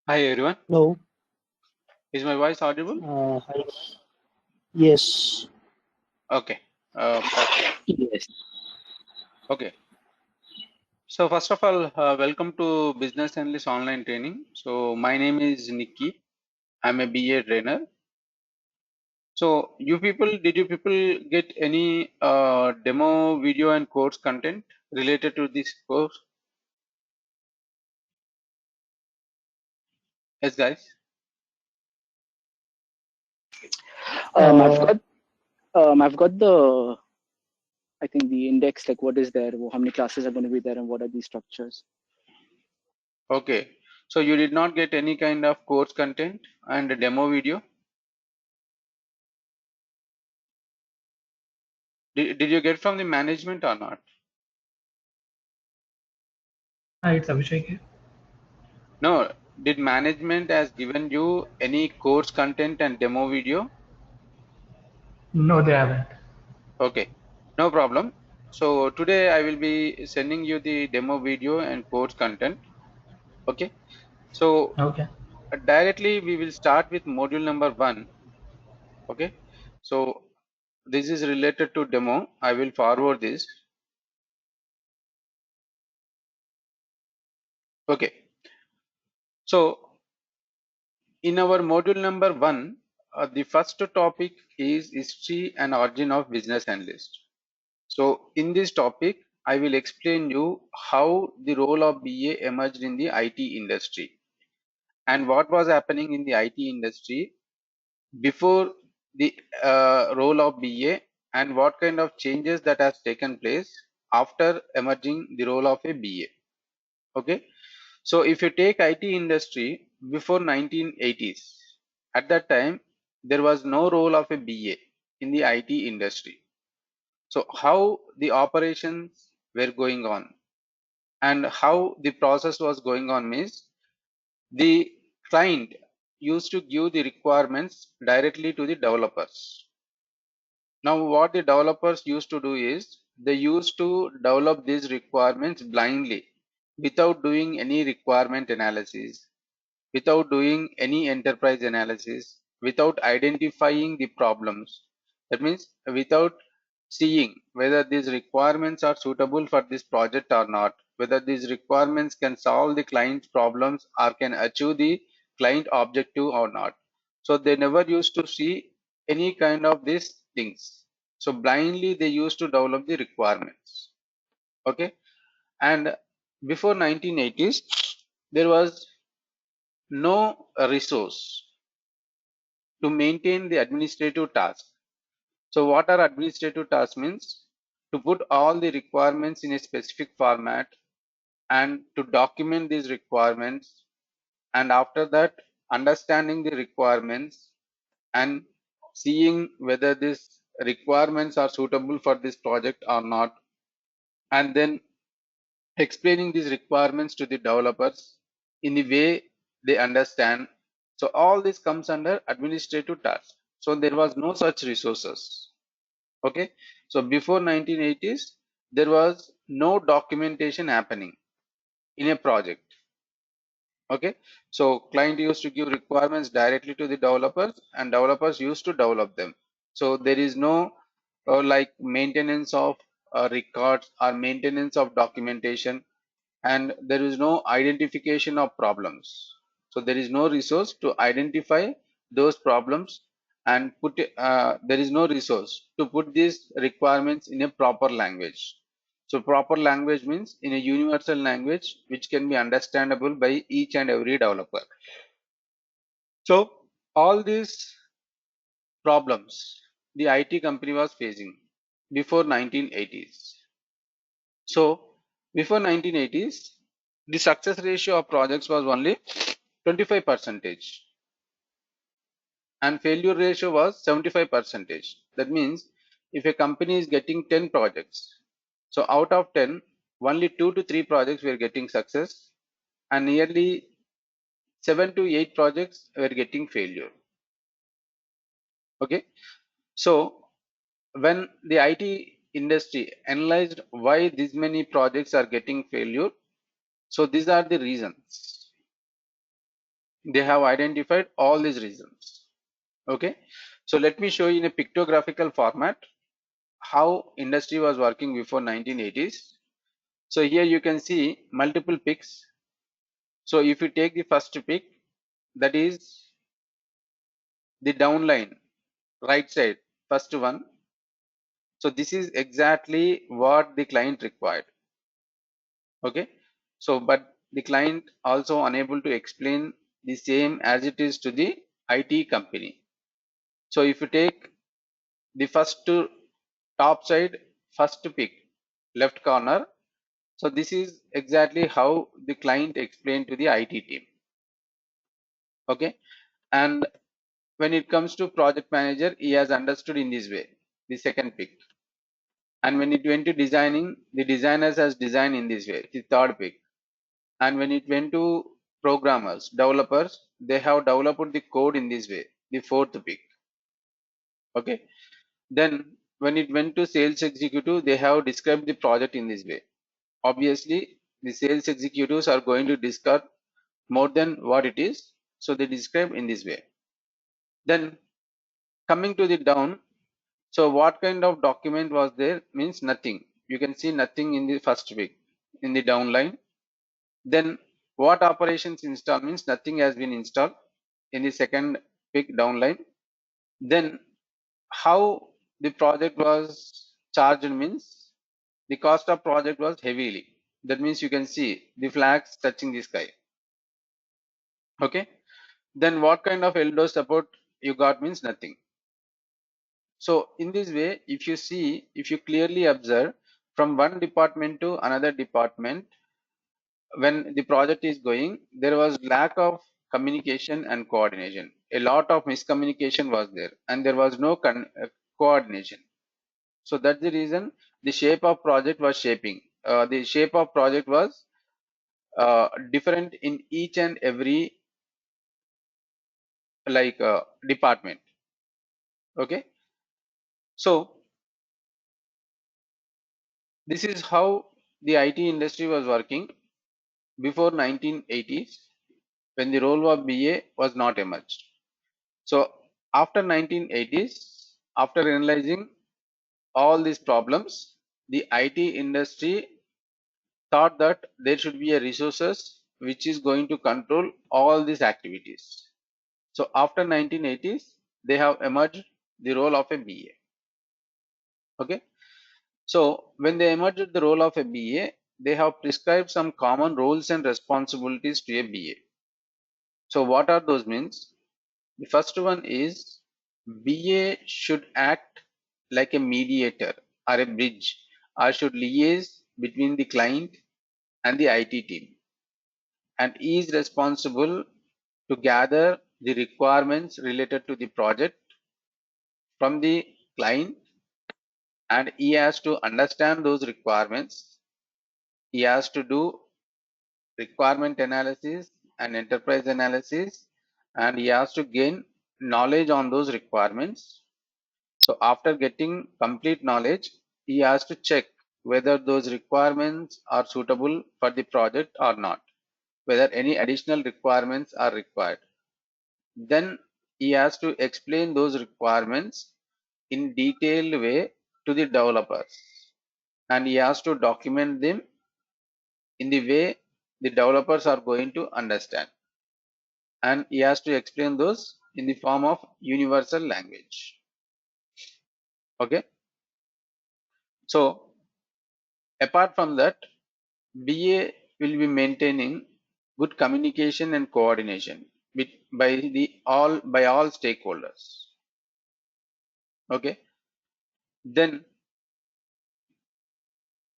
Hi everyone. Hello. Is my voice audible? Hi. Yes. Okay. Perfect. Yes. Okay. So first of all, welcome to Business Analyst Online Training. So my name is Nikki. I'm a BA trainer. So did you people get any demo video and course content related to this course? Yes, guys. Um, I've got I've got the I think the index, like what is there, how many classes are going to be there, and what are these structures. Okay. So you did not get any kind of course content and a demo video. Did you get from the management or not? Hi, it's Abhishek here. No. Did management has given you any course content and demo video? No, they haven't. Okay, no problem. So today I will be sending you the demo video and course content. Okay, so Okay. directly we will start with module number 1. Okay, so this is related to demo. I will forward this. Okay, so in our module number 1, the first topic is history and origin of business analyst. So in this topic, I will explain you how the role of BA emerged in the IT industry and what was happening in the IT industry before the role of BA and what kind of changes that has taken place after emerging the role of a BA. Okay, so if you take IT industry before 1980s, at that time there was no role of a BA in the IT industry. So how the operations were going on and how the process was going on means the client used to give the requirements directly to the developers. Now, what the developers used to do is they used to develop these requirements blindly without doing any requirement analysis, without doing any enterprise analysis, without identifying the problems. That means without seeing whether these requirements are suitable for this project or not, whether these requirements can solve the client's problems or can achieve the client objective or not. So they never used to see any kind of these things. So blindly they used to develop the requirements. Okay. And before 1980s, there was no resource to maintain the administrative tasks. So what are administrative tasks means? To put all the requirements in a specific format and to document these requirements, and after that understanding the requirements and seeing whether these requirements are suitable for this project or not, and then explaining these requirements to the developers in the way they understand. So all this comes under administrative tasks. So there was no such resources. Okay. So before 1980s, there was no documentation happening in a project. Okay. So client used to give requirements directly to the developers and developers used to develop them. So there is no like maintenance of records or maintenance of documentation, and there is no identification of problems. So there is no resource to identify those problems and there is no resource to put these requirements in a proper language. So proper language means in a universal language which can be understandable by each and every developer. So all these problems the IT company was facing before 1980s. So before 1980s, the success ratio of projects was only 25 percentage and failure ratio was 75 percentage. That means if a company is getting 10 projects, so out of 10, only 2 to 3 projects were getting success and nearly 7 to 8 projects were getting failure. Okay. So when the IT industry analyzed why these many projects are getting failure, so these are the reasons. They have identified all these reasons. Okay, so let me show you in a pictographical format how industry was working before 1980s. So here you can see multiple picks. So if you take the first pick, that is the downline, right side, first one. So this is exactly what the client required. Okay, so but the client also unable to explain the same as it is to the IT company. So if you take the first top side, first pick, left corner, so this is exactly how the client explained to the IT team. Okay, and when it comes to project manager, he has understood in this way, the second pick. And when it went to designing, the designers has designed in this way, the third pick. And when it went to programmers, developers, they have developed the code in this way, the fourth pick. Okay, then when it went to sales executive, they have described the project in this way. Obviously, the sales executives are going to discuss more than what it is, so they describe in this way. Then coming to the down, so what kind of document was there means nothing. You can see nothing in the first week in the downline. Then what operations install means nothing has been installed in the second week downline. Then how the project was charged means the cost of project was heavily. That means you can see the flags touching the sky. Okay. Then what kind of LDO support you got means nothing. So in this way, if you see, if you clearly observe from one department to another department, when the project is going, there was lack of communication and coordination. A lot of miscommunication was there, and there was no coordination. So that's the reason the shape of project was shaping. The shape of project was different in each and every department. Okay, so this is how the IT industry was working before 1980s, when the role of BA was not emerged. So after 1980s, after analyzing all these problems, the IT industry thought that there should be a resources which is going to control all these activities. So after 1980s, they have emerged the role of a BA. Okay. So when they emerged the role of a BA, they have prescribed some common roles and responsibilities to a BA. So what are those means? The first one is BA should act like a mediator or a bridge, or should liaise between the client and the IT team, and is responsible to gather the requirements related to the project from the client, and he has to understand those requirements. He has to do requirement analysis and enterprise analysis, and he has to gain knowledge on those requirements. So after getting complete knowledge, he has to check whether those requirements are suitable for the project or not, whether any additional requirements are required. Then he has to explain those requirements in detailed way to the developers, and he has to document them in the way the developers are going to understand, and he has to explain those in the form of universal language. Okay, so apart from that, BA will be maintaining good communication and coordination by all stakeholders. Okay, then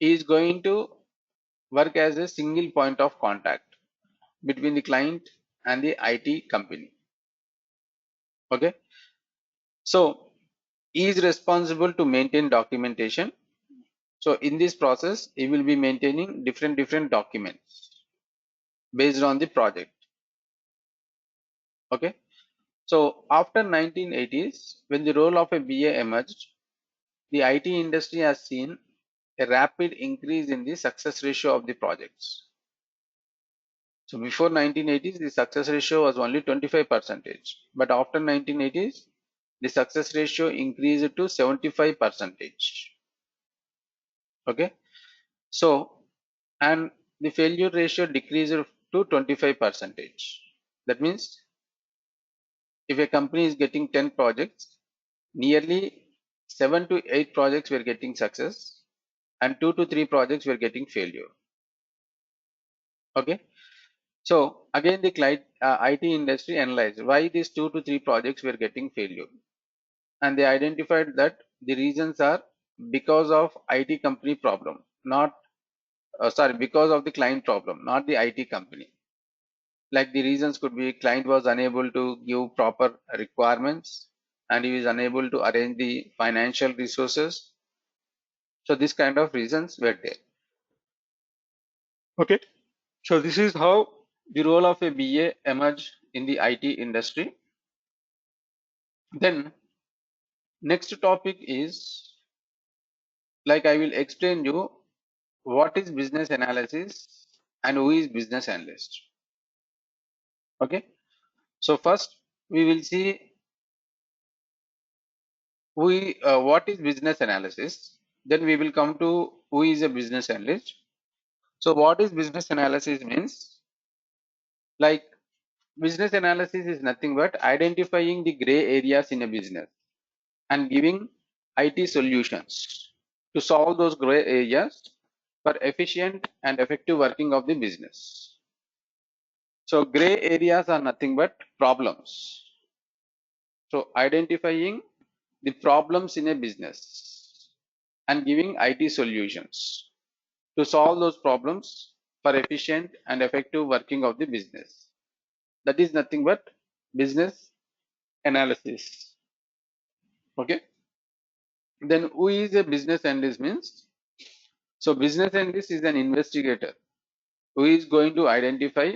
he is going to work as a single point of contact between the client and the IT company. Okay, so he is responsible to maintain documentation. So in this process, he will be maintaining different documents based on the project. Okay, so after 1980s, when the role of a BA emerged, the IT industry has seen a rapid increase in the success ratio of the projects. So before 1980s, the success ratio was only 25%, but after 1980s, the success ratio increased to 75%. Okay, so and the failure ratio decreased to 25%. That means if a company is getting 10 projects, nearly 7 to 8 projects were getting success and 2 to 3 projects were getting failure. Okay, so again the client, IT industry analyzed why these 2 to 3 projects were getting failure, and they identified that the reasons are because of IT company problem, not because of the client problem, not the IT company. Like the reasons could be client was unable to give proper requirements and he is unable to arrange the financial resources. So this kind of reasons were there. Okay. So this is how the role of a BA emerged in the IT industry. Then next topic is, like, I will explain you what is business analysis and who is business analyst. Okay. So first we will see what is business analysis. Then we will come to who is a business analyst. So what is business analysis means, like, business analysis is nothing but identifying the gray areas in a business and giving IT solutions to solve those gray areas for efficient and effective working of the business. So gray areas are nothing but problems. So identifying the problems in a business and giving IT solutions to solve those problems for efficient and effective working of the business. That is nothing but business analysis. Okay. Then who is a business analyst means? So business analyst is an investigator who is going to identify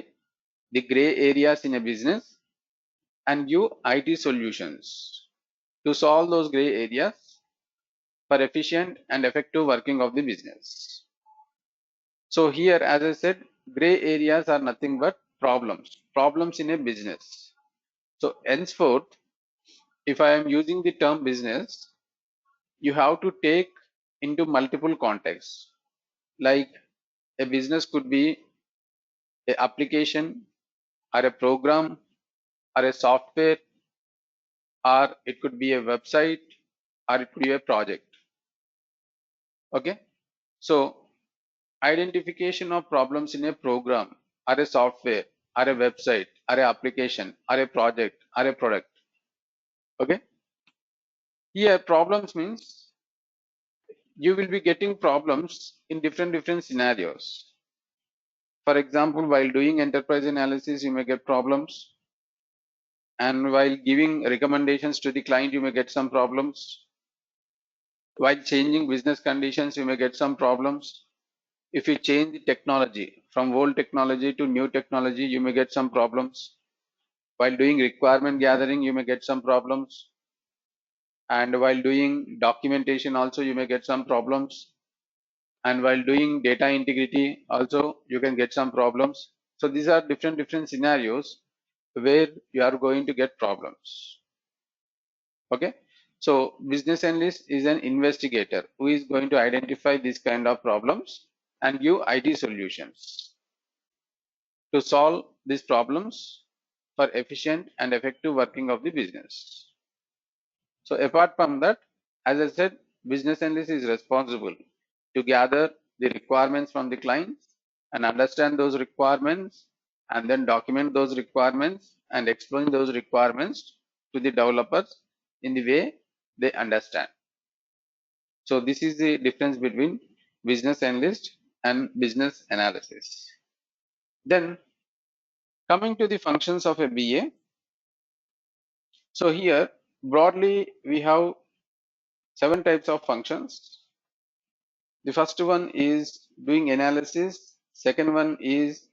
the gray areas in a business and give IT solutions to solve those gray areas for efficient and effective working of the business. So here, as I said, gray areas are nothing but problems in a business. So henceforth, if I am using the term business, you have to take into multiple contexts. Like a business could be a application or a program or a software, or it could be a website, or it could be a project. Okay. So identification of problems in a program or a software or a website or a application or a project or a product. Okay. Here problems means you will be getting problems in different scenarios. For example, while doing enterprise analysis, you may get problems, and while giving recommendations to the client, you may get some problems. While changing business conditions, you may get some problems. If you change the technology from old technology to new technology, you may get some problems. While doing requirement gathering, you may get some problems. And while doing documentation also, you may get some problems. And while doing data integrity also, you can get some problems. So these are different scenarios where you are going to get problems. Okay. So business analyst is an investigator who is going to identify these kind of problems and give IT solutions to solve these problems for efficient and effective working of the business. So apart from that, as I said, business analyst is responsible to gather the requirements from the clients and understand those requirements and then document those requirements and explain those requirements to the developers in the way they understand. So this is the difference between business analyst and business analysis. Then coming to the functions of a BA. So here broadly we have 7 types of functions. The first one is doing analysis. Second one is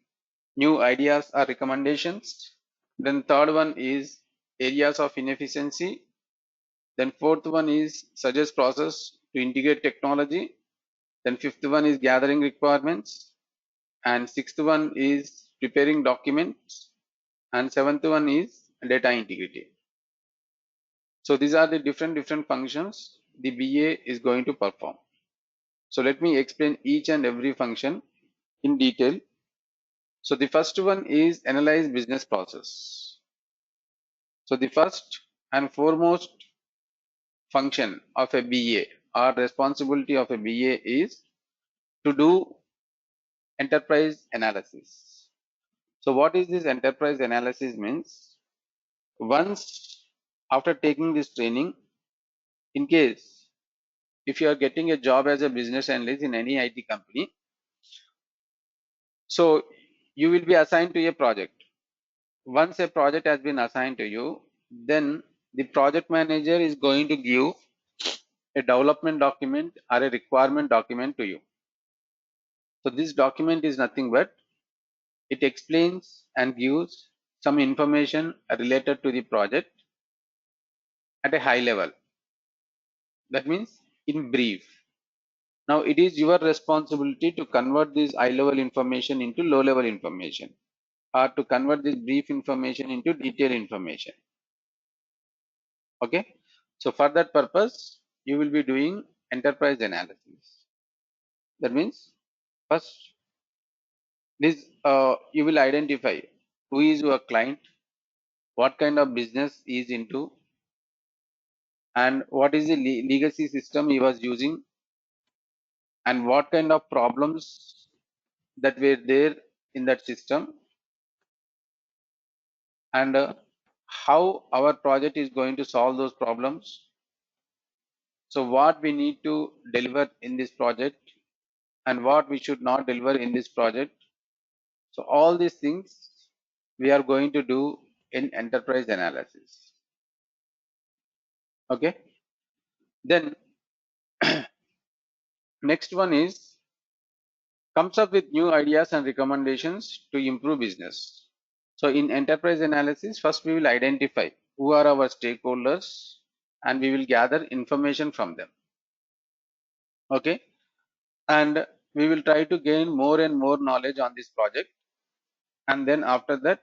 new ideas or recommendations. Then third one is areas of inefficiency. Then fourth one is suggest process to integrate technology. Then fifth one is gathering requirements. And sixth one is preparing documents, and seventh one is data integrity. So these are the different functions the BA is going to perform. So let me explain each and every function in detail. So the first one is analyze business process. So the first and foremost function of a BA or responsibility of a BA is to do enterprise analysis. So what is this enterprise analysis means? Once after taking this training, in case if you are getting a job as a business analyst in any IT company, so you will be assigned to a project. Once a project has been assigned to you, then the project manager is going to give a development document or a requirement document to you. So this document is nothing but it explains and gives some information related to the project at a high level. That means in brief. Now it is your responsibility to convert this high level information into low level information, or to convert this brief information into detailed information. Okay. So for that purpose, you will be doing enterprise analysis. That means first this you will identify who is your client, what kind of business he is into, and what is the legacy system he was using, and what kind of problems that were there in that system, and how our project is going to solve those problems. So what we need to deliver in this project and what we should not deliver in this project. So all these things we are going to do in enterprise analysis. Okay. Then next one is comes up with new ideas and recommendations to improve business. So in enterprise analysis, first we will identify who are our stakeholders and we will gather information from them. Okay. And we will try to gain more and more knowledge on this project. And then after that,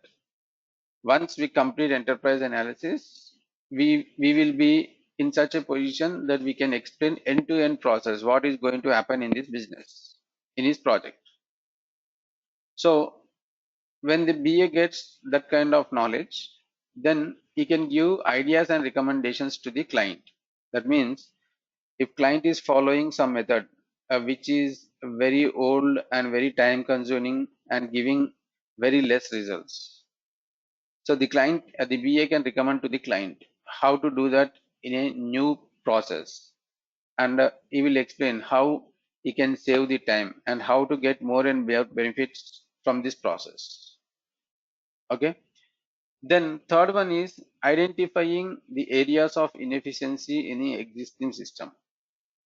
once we complete enterprise analysis, we will be in such a position that we can explain end-to-end process, what is going to happen in this business, in this project. So when the BA gets that kind of knowledge, then he can give ideas and recommendations to the client. That means if client is following some method which is very old and very time consuming and giving very less results, so the client the BA can recommend to the client how to do that in a new process, and he will explain how he can save the time and how to get more and more benefits from this process. Okay. Then third one is identifying the areas of inefficiency in the existing system.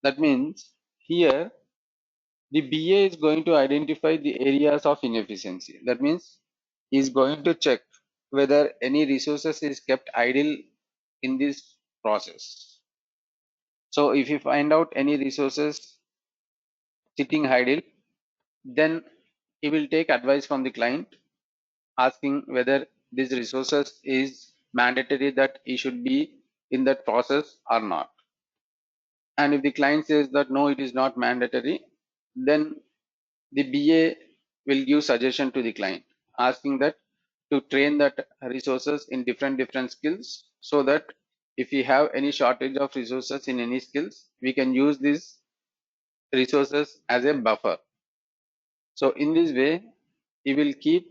That means here the BA is going to identify the areas of inefficiency. That means he is going to check whether any resources is kept idle in this process. So if you find out any resources sitting idle, then he will take advice from the client asking whether these resources is mandatory that he should be in that process or not. And if the client says that no, it is not mandatory, then the BA will give suggestion to the client asking that to train that resources in different skills, so that if we have any shortage of resources in any skills, we can use these resources as a buffer. So in this way, he will keep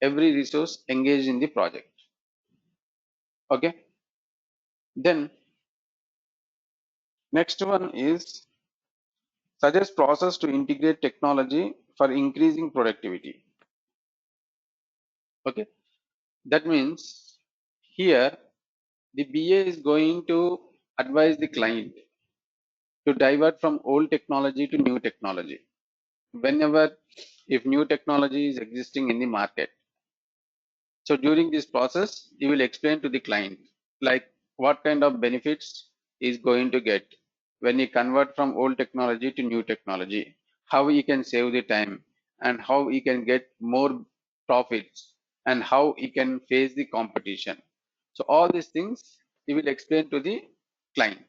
every resource engaged in the project. Okay. Then next one is suggest process to integrate technology for increasing productivity. Okay. That means here the BA is going to advise the client to divert from old technology to new technology. Whenever if new technology is existing in the market, so during this process, you will explain to the client like what kind of benefits is going to get when you convert from old technology to new technology, how he can save the time and how he can get more profits, and how he can face the competition. So all these things he will explain to the client.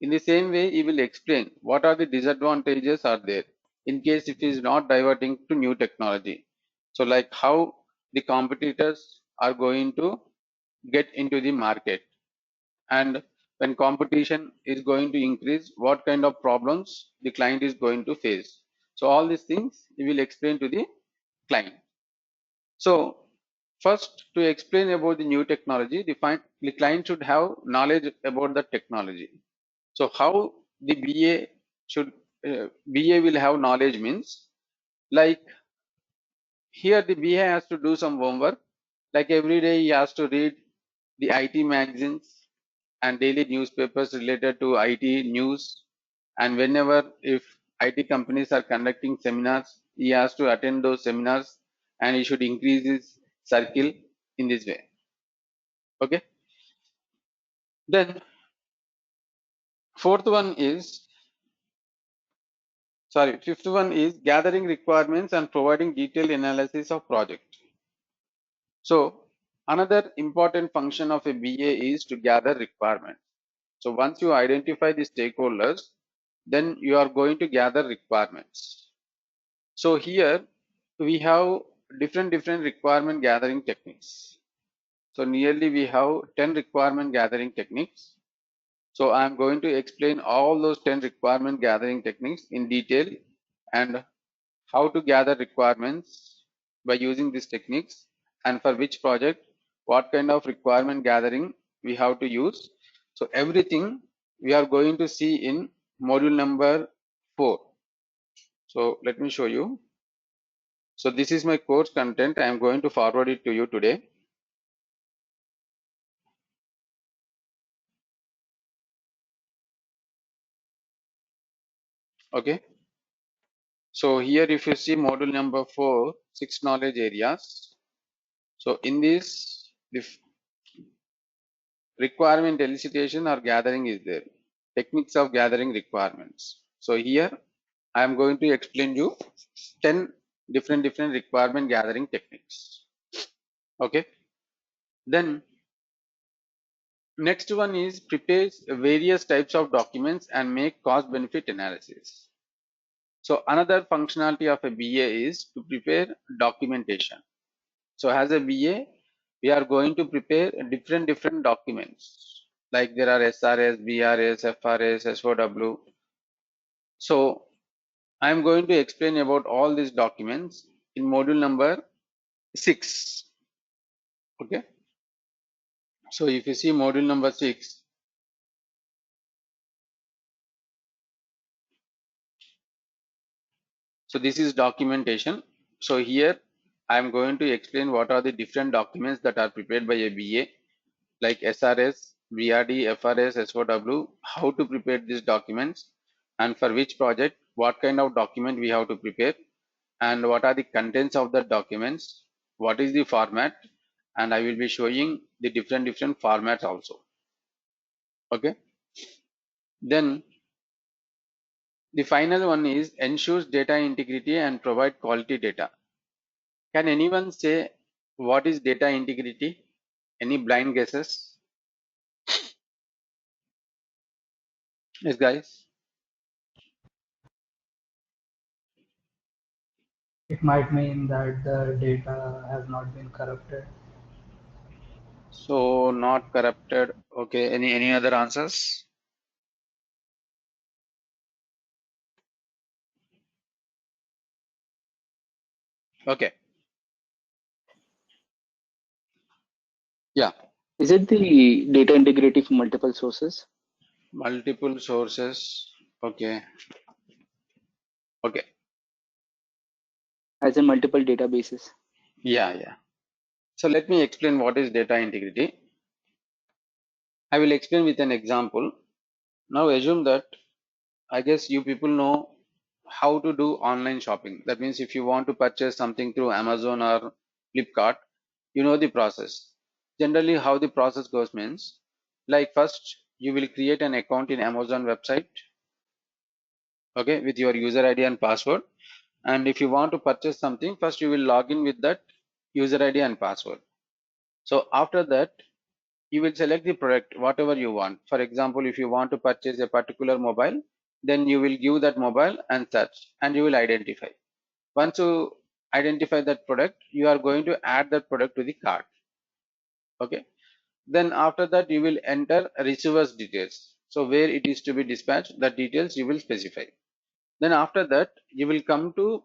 In the same way, he will explain what are the disadvantages are there in case if he is not diverting to new technology. So like how the competitors are going to get into the market, and when competition is going to increase, what kind of problems the client is going to face. So all these things he will explain to the client. So first, to explain about the new technology, the client should have knowledge about the technology. So how the BA will have knowledge means, like here the BA has to do some homework. Like every day he has to read the IT magazines and daily newspapers related to IT news. And whenever if IT companies are conducting seminars, he has to attend those seminars, and he should increase his circle in this way. Okay. Then fifth one is gathering requirements and providing detailed analysis of project. So another important function of a BA is to gather requirements. So once you identify the stakeholders, then you are going to gather requirements. So here we have different requirement gathering techniques. So nearly we have 10 requirement gathering techniques. So I am going to explain all those 10 requirement gathering techniques in detail, and how to gather requirements by using these techniques, and for which project, what kind of requirement gathering we have to use. So everything we are going to see in module number 4. So let me show you. So this is my course content. I am going to forward it to you today. Okay. So here if you see module number 4, 6 knowledge areas. So in this, the requirement elicitation or gathering is there. Techniques of gathering requirements. So here I am going to explain you 10 different requirement gathering techniques. Okay. Then next one is prepares various types of documents and make cost benefit analysis. So another functionality of a BA is to prepare documentation. So as a BA, we are going to prepare different documents. Like there are SRS, BRS, FRS, SOW. So I am going to explain about all these documents in module number 6. Okay. So if you see module number 6, so this is documentation. So here I am going to explain what are the different documents that are prepared by a BA, like SRS, BRD, FRS, SOW, how to prepare these documents, and for which project, what kind of document we have to prepare, and what are the contents of the documents, what is the format, and I will be showing the different formats also. Okay. Then the final one is ensures data integrity and provide quality data. Can anyone say what is data integrity? Any blind guesses? Yes, guys. It might mean that the data has not been corrupted. So not corrupted. Okay. Any other answers? Okay. Yeah. Is it the data integrity from multiple sources? Multiple sources. Okay. Okay. As in multiple databases? Yeah. So let me explain what is data integrity. I will explain with an example. Now assume that I guess you people know how to do online shopping. That means if you want to purchase something through Amazon or Flipkart, you know the process. Generally, how the process goes means, like first you will create an account in Amazon website, okay, with your user ID and password. And if you want to purchase something, first you will log in with that user ID and password. So after that, you will select the product, whatever you want. For example, if you want to purchase a particular mobile, then you will give that mobile and search, and you will identify. Once you identify that product, you are going to add that product to the cart. Okay. Then after that, you will enter receiver's details. So where it is to be dispatched, the details you will specify. Then after that, you will come to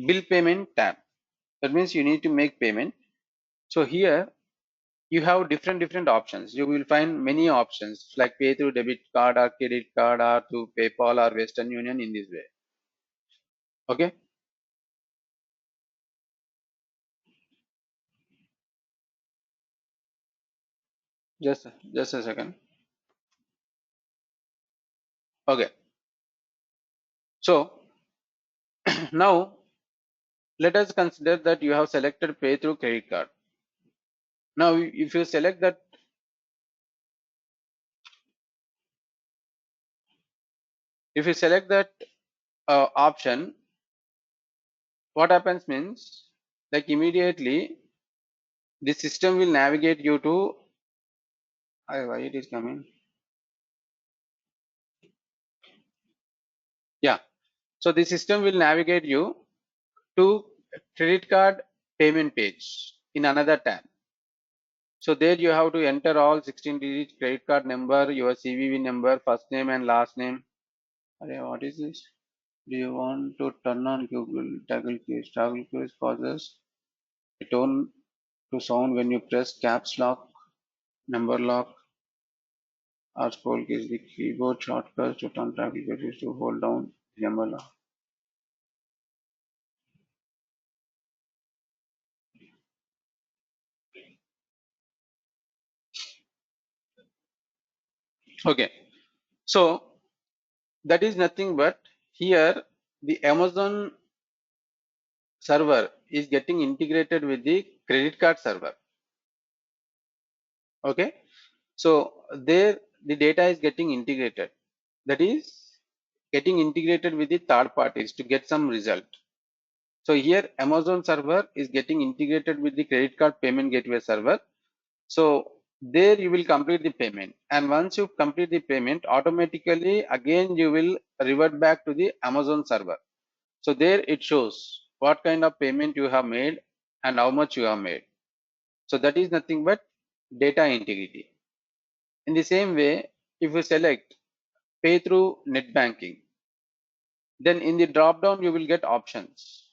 bill payment tab. That means you need to make payment. So here you have different options. You will find many options like pay through debit card or credit card or through PayPal or Western Union in this way. Okay. Just a second. Okay. So now let us consider that you have selected pay through credit card. Now if you select that, option, what happens means, like, immediately the system will navigate you to, why it is coming, yeah. So the system will navigate you to credit card payment page in another tab. So there you have to enter all 16 digit credit card number, your CVV number, first name and last name. What is this? Do you want to turn on Google toggle keys? Toggle keys causes a tone to sound when you press caps lock, number lock, or scroll keys. The keyboard shortcut to turn toggle keys is to hold down number lock. Okay, so that is nothing but here the Amazon server is getting integrated with the credit card server. Okay, so there the data is getting integrated, that is getting integrated with the third parties to get some result. So here Amazon server is getting integrated with the credit card payment gateway server. So there you will complete the payment, and once you complete the payment, automatically again you will revert back to the Amazon server. So there it shows what kind of payment you have made and how much you have made. So that is nothing but data integrity. In the same way, if you select pay through net banking, then in the drop down you will get options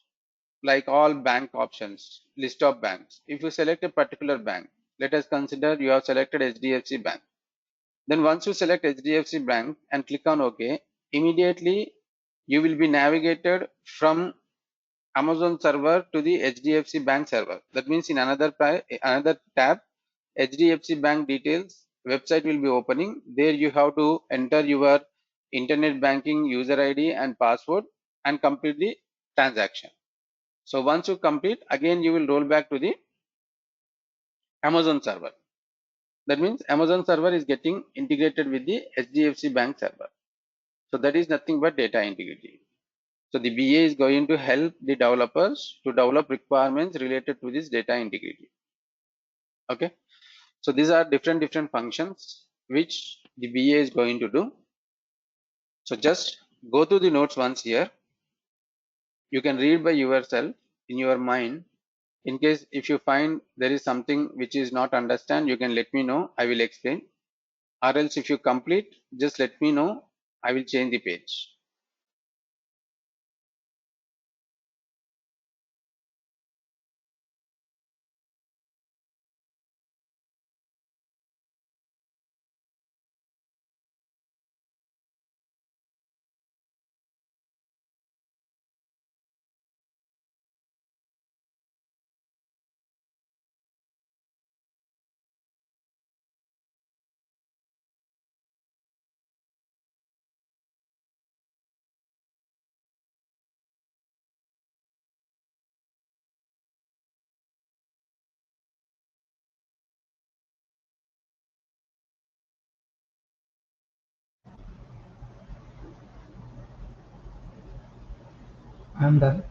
like all bank options, list of banks. If you select a particular bank, let us consider you have selected HDFC Bank. Then once you select HDFC Bank and click on OK, immediately you will be navigated from Amazon server to the HDFC Bank server. That means in another tab, HDFC Bank details website will be opening. There you have to enter your internet banking user ID and password and complete the transaction. So once you complete, again you will roll back to the Amazon server. That means Amazon server is getting integrated with the HDFC Bank server. So that is nothing but data integrity. So the BA is going to help the developers to develop requirements related to this data integrity. Okay. So these are different functions which the BA is going to do. So just go through the notes once here. You can read by yourself in your mind. In case if you find there is something which is not understand, you can let me know. I will explain. Or else if you complete, just let me know. I will change the page. I'm done.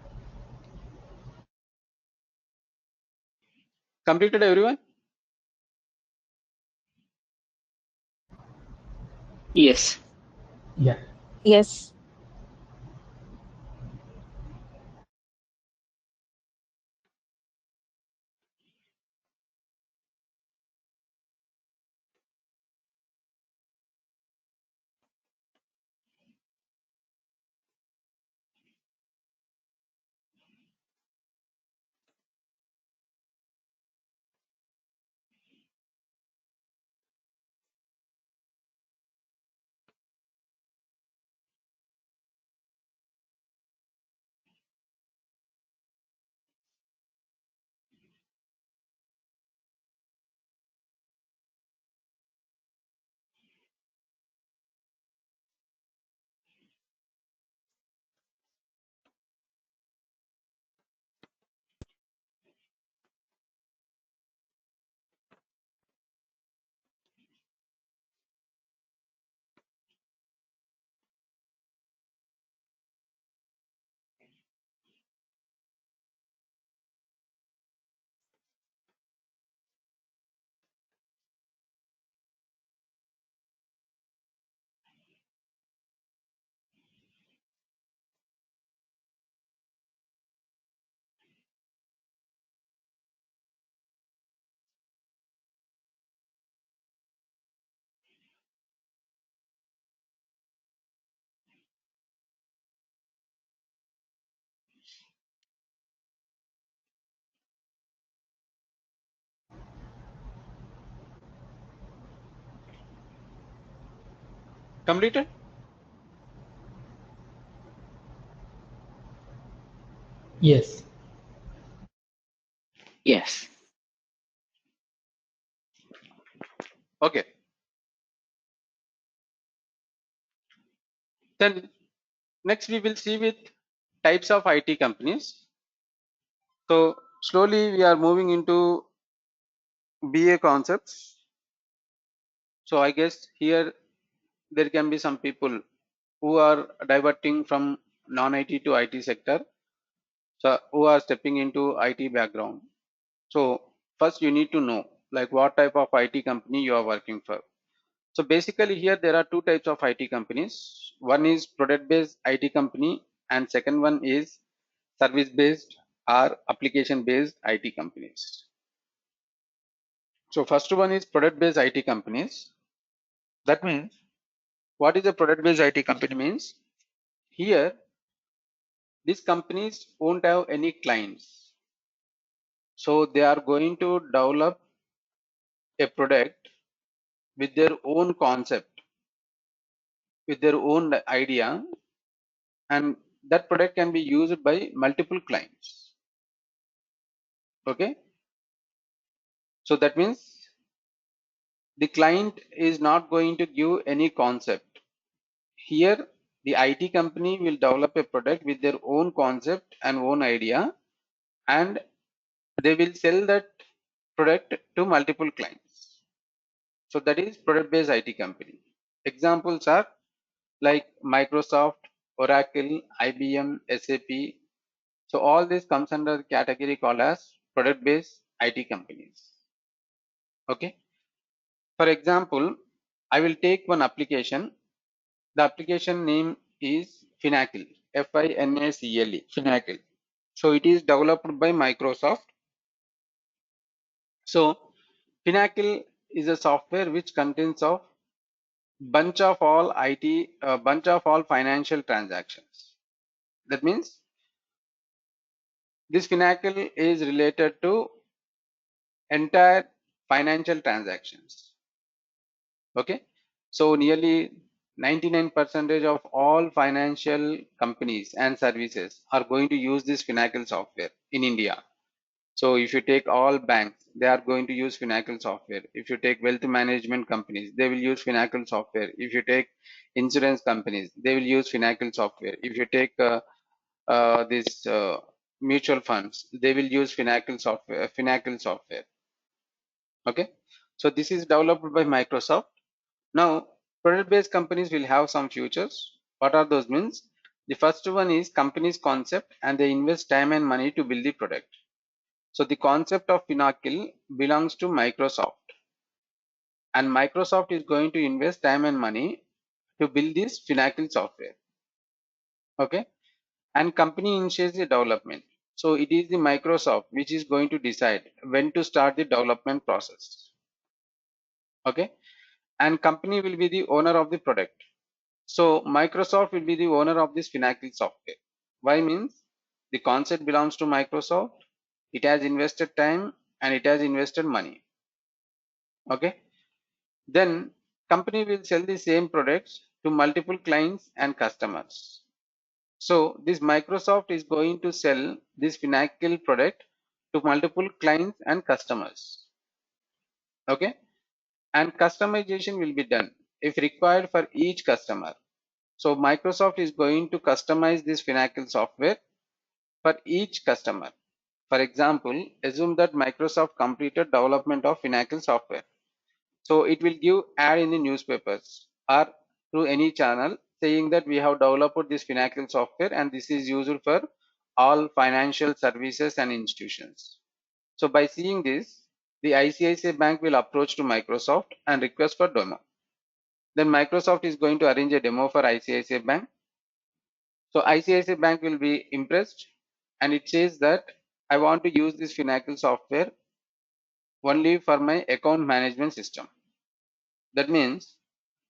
Completed everyone? Yes. Yeah. Yes. Completed? Yes. Yes. Okay. Then next we will see with types of IT companies. So slowly we are moving into BA concepts. So I guess here there can be some people who are diverting from non-IT to IT sector, so who are stepping into IT background. So first you need to know like what type of IT company you are working for. So basically here there are two types of IT companies. One is product based IT company and second one is service based or application based IT companies. So first one is product based IT companies. That means what is a product based IT company means? Here these companies won't have any clients. So they are going to develop a product with their own concept, with their own idea, and that product can be used by multiple clients. Okay. So that means the client is not going to give any concept. Here the IT company will develop a product with their own concept and own idea, and they will sell that product to multiple clients. So that is product based IT company. Examples are like Microsoft, Oracle, IBM, SAP. So all this comes under the category called as product based IT companies. Okay. For example, I will take one application. The application name is Finacle, Finacle, Finacle. So it is developed by Microsoft. So Finacle is a software which contains of bunch of all financial transactions. That means this Finacle is related to entire financial transactions. Okay. So nearly 99% of all financial companies and services are going to use this Finacle software in India. So if you take all banks, they are going to use Finacle software. If you take wealth management companies, they will use Finacle software. If you take insurance companies, they will use Finacle software. If you take this mutual funds, they will use Finacle software. Finacle software. Okay. So this is developed by Microsoft. Now, product-based companies will have some features. What are those means? The first one is company's concept and they invest time and money to build the product. So the concept of Finacle belongs to Microsoft, and Microsoft is going to invest time and money to build this Finacle software. Okay, and company initiates the development. So it is the Microsoft which is going to decide when to start the development process. Okay, and company will be the owner of the product. So Microsoft will be the owner of this Finacle software. Why means the concept belongs to Microsoft. It has invested time and it has invested money. Okay, then company will sell the same products to multiple clients and customers. So this Microsoft is going to sell this Finacle product to multiple clients and customers. Okay, and customization will be done if required for each customer. So Microsoft is going to customize this Finacle software for each customer. For example, assume that Microsoft completed development of Finacle software. So it will give ad in the newspapers or through any channel saying that we have developed this Finacle software and this is used for all financial services and institutions. So by seeing this, the ICICI Bank will approach to Microsoft and request for demo. Then Microsoft is going to arrange a demo for ICICI Bank. So ICICI Bank will be impressed and it says that I want to use this Finacle software only for my account management system. That means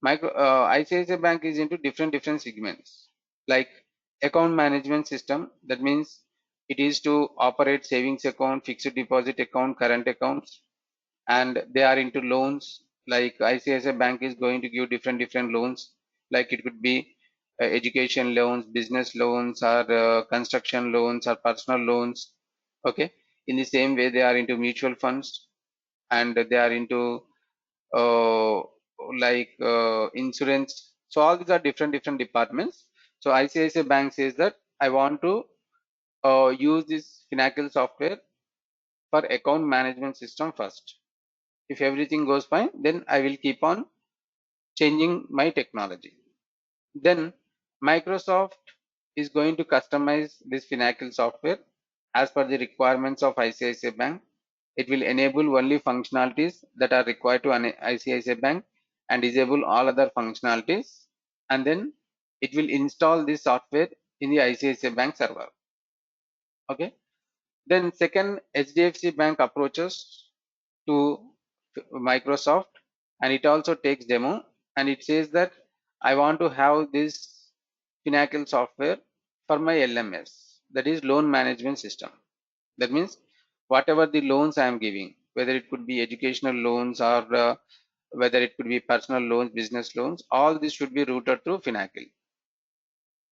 ICICI Bank is into different segments like account management system. That means it is to operate savings account, fixed deposit account, current accounts, and they are into loans. Like ICICI Bank is going to give different loans. Like it could be education loans, business loans, or construction loans, or personal loans. Okay. In the same way, they are into mutual funds and they are into uh, insurance. So all these are different departments. So ICICI Bank says that I want to use this Finacle software for account management system first. If everything goes fine, then I will keep on changing my technology. Then Microsoft is going to customize this Finacle software as per the requirements of ICICI Bank. It will enable only functionalities that are required to an ICICI Bank and disable all other functionalities. And then it will install this software in the ICICI Bank server. Okay. Then second, HDFC Bank approaches to Microsoft and it also takes demo and it says that I want to have this Finacle software for my LMS, that is loan management system. That means whatever the loans I am giving, whether it could be educational loans or whether it could be personal loans, business loans, all this should be routed through Finacle.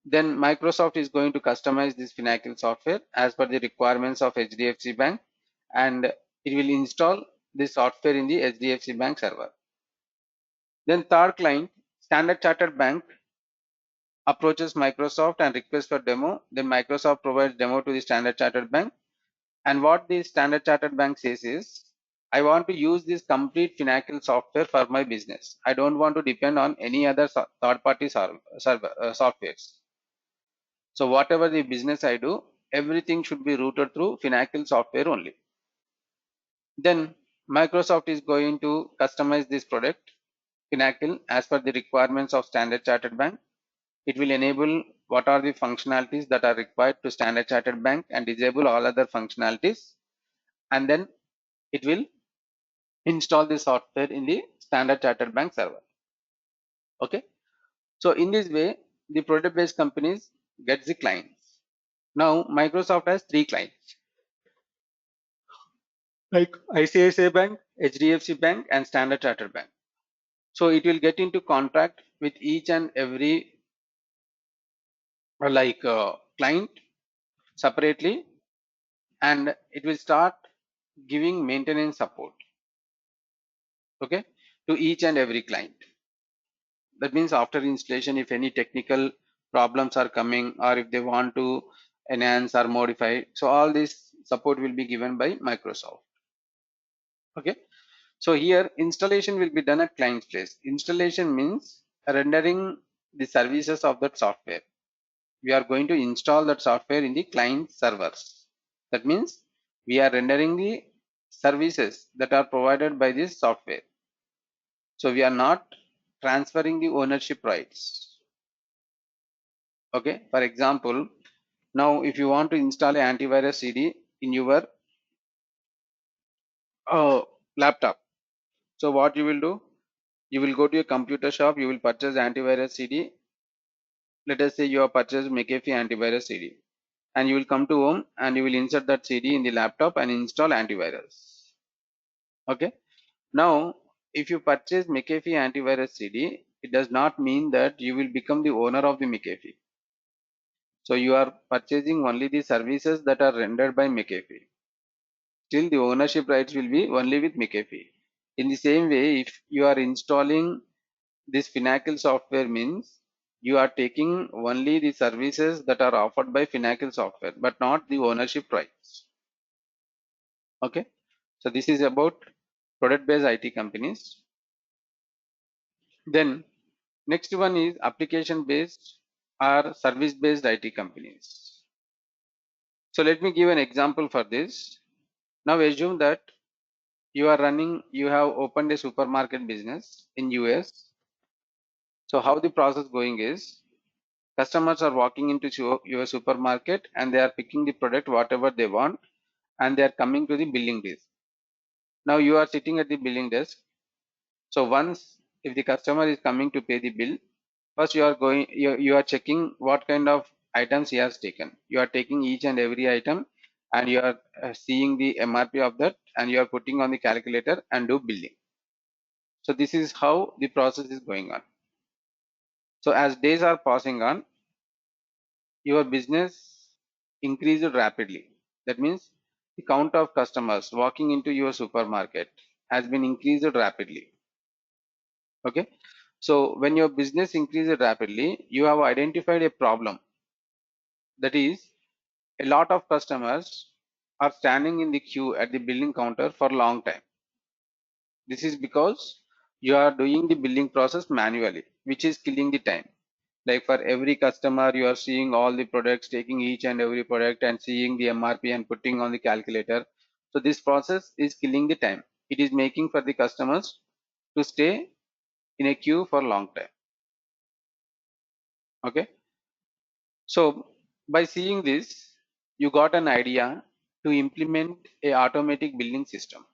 Then Microsoft is going to customize this Finacle software as per the requirements of HDFC Bank and it will install this software in the HDFC Bank server. Then third client, Standard Chartered Bank approaches Microsoft and requests for demo. Then Microsoft provides demo to the Standard Chartered Bank. And what the Standard Chartered Bank says is, I want to use this complete Finacle software for my business. I don't want to depend on any other third-party softwares. So whatever the business I do, everything should be routed through Finacle software only. Then Microsoft is going to customize this product, Finacle, as per the requirements of Standard Chartered Bank. It will enable what are the functionalities that are required to Standard Chartered Bank and disable all other functionalities. And then it will install the software in the Standard Chartered Bank server. Okay. So in this way, the product-based companies get the clients. Now Microsoft has three clients like ICICI Bank, HDFC Bank, and Standard Chartered Bank. So it will get into contract with each and every client separately, and it will start giving maintenance support. Okay, to each and every client. That means after installation, if any technical problems are coming or if they want to enhance or modify, so all this support will be given by Microsoft. Okay, so here installation will be done at client's place. Installation means rendering the services of that software. We are going to install that software in the client servers. That means We are rendering the services that are provided by this software. So we are not transferring the ownership rights. Okay. For example, now if you want to install an antivirus CD in your laptop, so what you will do? You will go to a computer shop, you will purchase antivirus CD. Let us say you have purchased McAfee antivirus CD, and you will come to home and you will insert that CD in the laptop and install antivirus. Okay. Now, if you purchase McAfee antivirus CD, it does not mean that you will become the owner of the McAfee. So you are purchasing only the services that are rendered by McAfee. Still, the ownership rights will be only with McAfee. In the same way, if you are installing this Finacle software, means you are taking only the services that are offered by Finacle software, but not the ownership rights. Okay. So this is about product-based IT companies. Then next one is application-based or service-based IT companies. So let me give an example for this. Now assume that you have opened a supermarket business in US. So how the process going is, customers are walking into your supermarket and they are picking the product whatever they want, and they are coming to the billing desk. Now you are sitting at the billing desk. So once if the customer is coming to pay the bill, first you are checking what kind of items he has taken. You are taking each and every item and you are seeing the MRP of that, and you are putting on the calculator and do billing. So this is how the process is going on. So as days are passing on, your business increased rapidly. That means the count of customers walking into your supermarket has been increased rapidly. Okay. So when your business increases rapidly, you have identified a problem. That is, a lot of customers are standing in the queue at the billing counter for a long time. This is because you are doing the billing process manually, which is killing the time. Like for every customer, you are seeing all the products, taking each and every product and seeing the MRP and putting on the calculator. So this process is killing the time. It is making for the customers to stay in a queue for a long time. Okay. So by seeing this, you got an idea to implement a automatic billing system.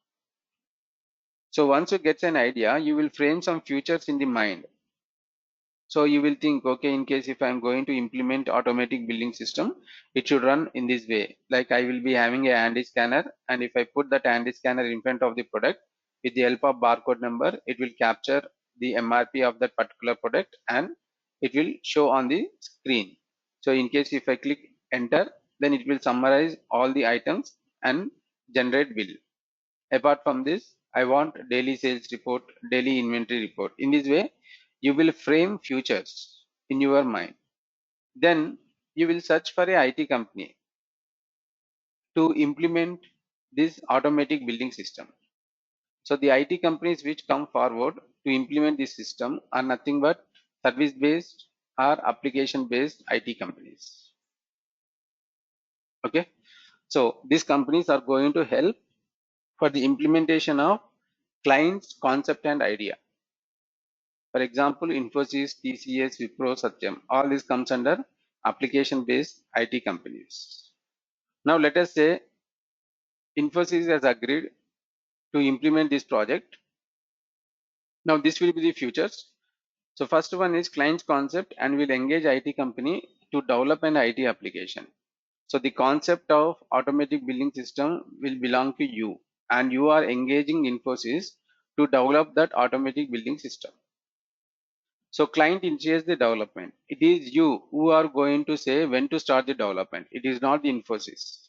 So once you get an idea, you will frame some futures in the mind. So you will think, okay, in case if I'm going to implement automatic billing system, it should run in this way. Like I will be having a handy scanner, and if I put that handy scanner in front of the product with the help of barcode number, it will capture the MRP of that particular product and it will show on the screen. So in case if I click enter, then it will summarize all the items and generate bill. Apart from this, I want daily sales report, daily inventory report. In this way, you will frame futures in your mind. Then you will search for a IT company to implement this automatic billing system. So the IT companies which come forward to implement this system are nothing but service-based or application-based IT companies. Okay. So these companies are going to help for the implementation of client's concept and idea. For example, Infosys, TCS, Wipro, Satyam, all this comes under application-based IT companies. Now let us say Infosys has agreed to implement this project. Now this will be the futures. So first one is client's concept, and will engage IT company to develop an IT application. So the concept of automatic billing system will belong to you, and you are engaging Infosys to develop that automatic billing system. So client initiates the development. It is you who are going to say when to start the development. It is not the Infosys.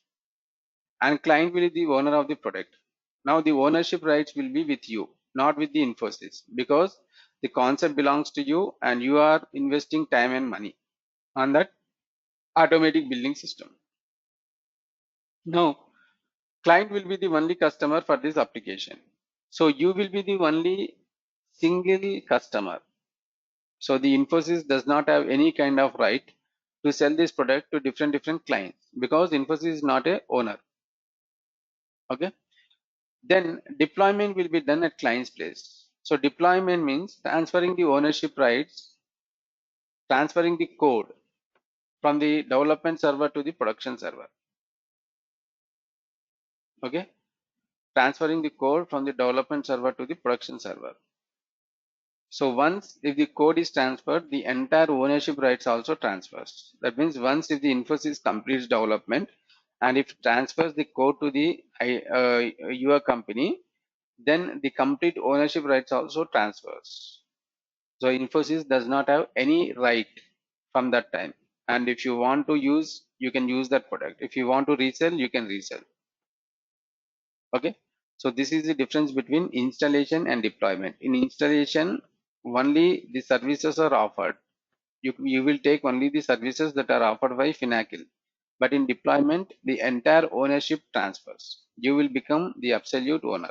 And client will be the owner of the product. Now the ownership rights will be with you, not with the Infosys, because the concept belongs to you and you are investing time and money on that automatic billing system. Now client will be the only customer for this application. So you will be the only single customer. So the Infosys does not have any kind of right to sell this product to different clients, because Infosys is not a owner. Okay. Then deployment will be done at client's place. So deployment means transferring the ownership rights, transferring the code from the development server to the production server. Okay. Transferring the code from the development server to the production server. So once if the code is transferred, the entire ownership rights also transfers. That means once if the Infosys completes development and if transfers the code to the your company, then the complete ownership rights also transfers. So Infosys does not have any right from that time. And if you want to use, you can use that product. If you want to resell, you can resell. Okay. So this is the difference between installation and deployment. In installation, only the services are offered. You will take only the services that are offered by Finacle. But in deployment, the entire ownership transfers. You will become the absolute owner.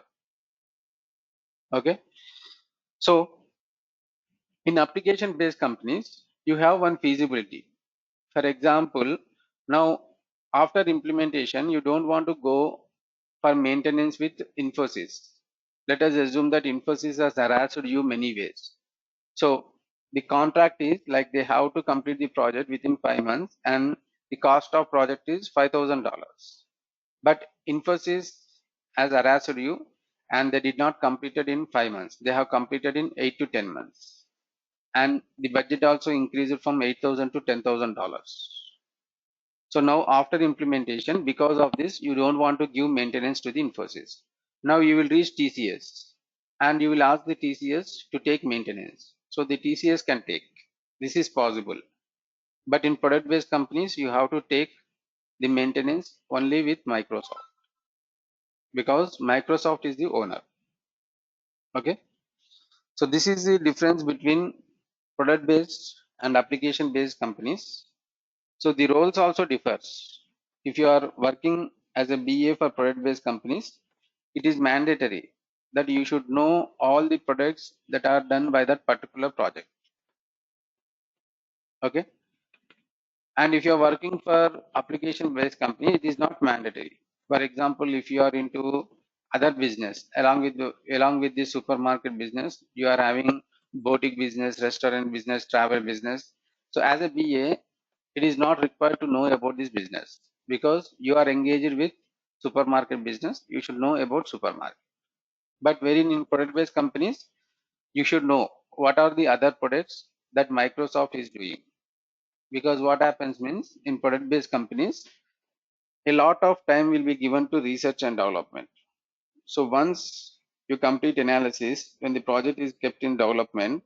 Okay. So in application based companies, you have one feasibility. For example, now after implementation, you don't want to go for maintenance with Infosys. Let us assume that Infosys has harassed you many ways. So the contract is like they have to complete the project within 5 months and the cost of project is $5,000. But Infosys has harassed you and they did not complete it in 5 months. They have completed in 8 to 10 months. And the budget also increased from $8,000 to $10,000. So now after implementation, because of this, you don't want to give maintenance to the Infosys. Now you will reach TCS and you will ask the TCS to take maintenance. So the TCS can take. This is possible. But in product based companies, you have to take the maintenance only with Microsoft because Microsoft is the owner. Okay. So this is the difference between product based and application based companies. So the roles also differs. If you are working as a BA for product based companies, it is mandatory that you should know all the products that are done by that particular project. Okay. And if you are working for application based company, it is not mandatory. For example, if you are into other business along with the supermarket business, you are having boutique business, restaurant business, travel business. So as a BA, it is not required to know about this business because you are engaged with supermarket business. You should know about supermarket. But wherein in product based companies, you should know what are the other products that Microsoft is doing. Because what happens means in product based companies, a lot of time will be given to research and development. So once you complete analysis, when the project is kept in development,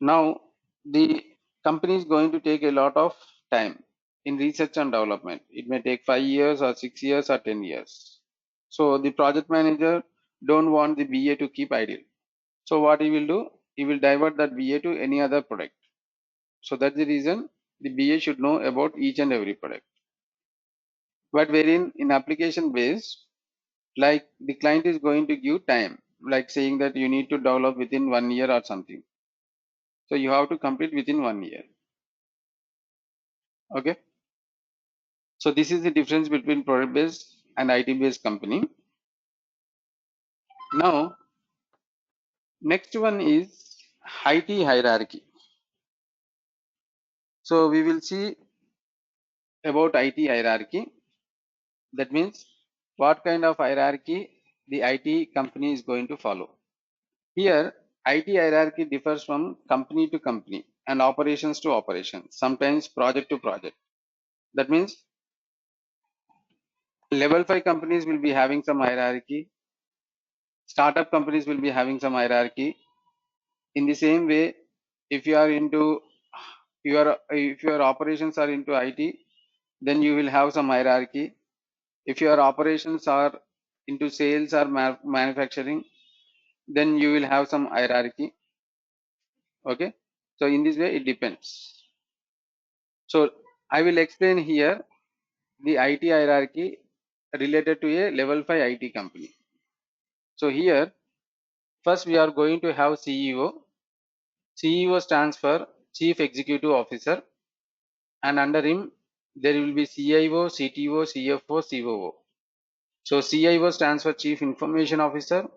now the company is going to take a lot of time in research and development. It may take 5 years or 6 years or 10 years. So the project manager don't want the BA to keep idle. So what he will do, he will divert that BA to any other product. So that's the reason the BA should know about each and every product. But wherein in application based, like the client is going to give time, like saying that you need to develop within 1 year or something. So you have to complete within 1 year. Okay. So this is the difference between product based and IT based company. Now, next one is IT hierarchy. So we will see about IT hierarchy. That means what kind of hierarchy the IT company is going to follow. Here, IT hierarchy differs from company to company and operations to operations, sometimes project to project. That means level 5 companies will be having some hierarchy, startup companies will be having some hierarchy. In the same way, if you are into if your operations are into IT, then you will have some hierarchy. If your operations are into sales or manufacturing, then you will have some hierarchy. Okay. So in this way, it depends. So I will explain here the IT hierarchy related to a level 5 IT company. So here, first we are going to have CEO. CEO stands for Chief Executive Officer, and under him there will be CIO, CTO, CFO, COO. So CIO stands for Chief Information Officer,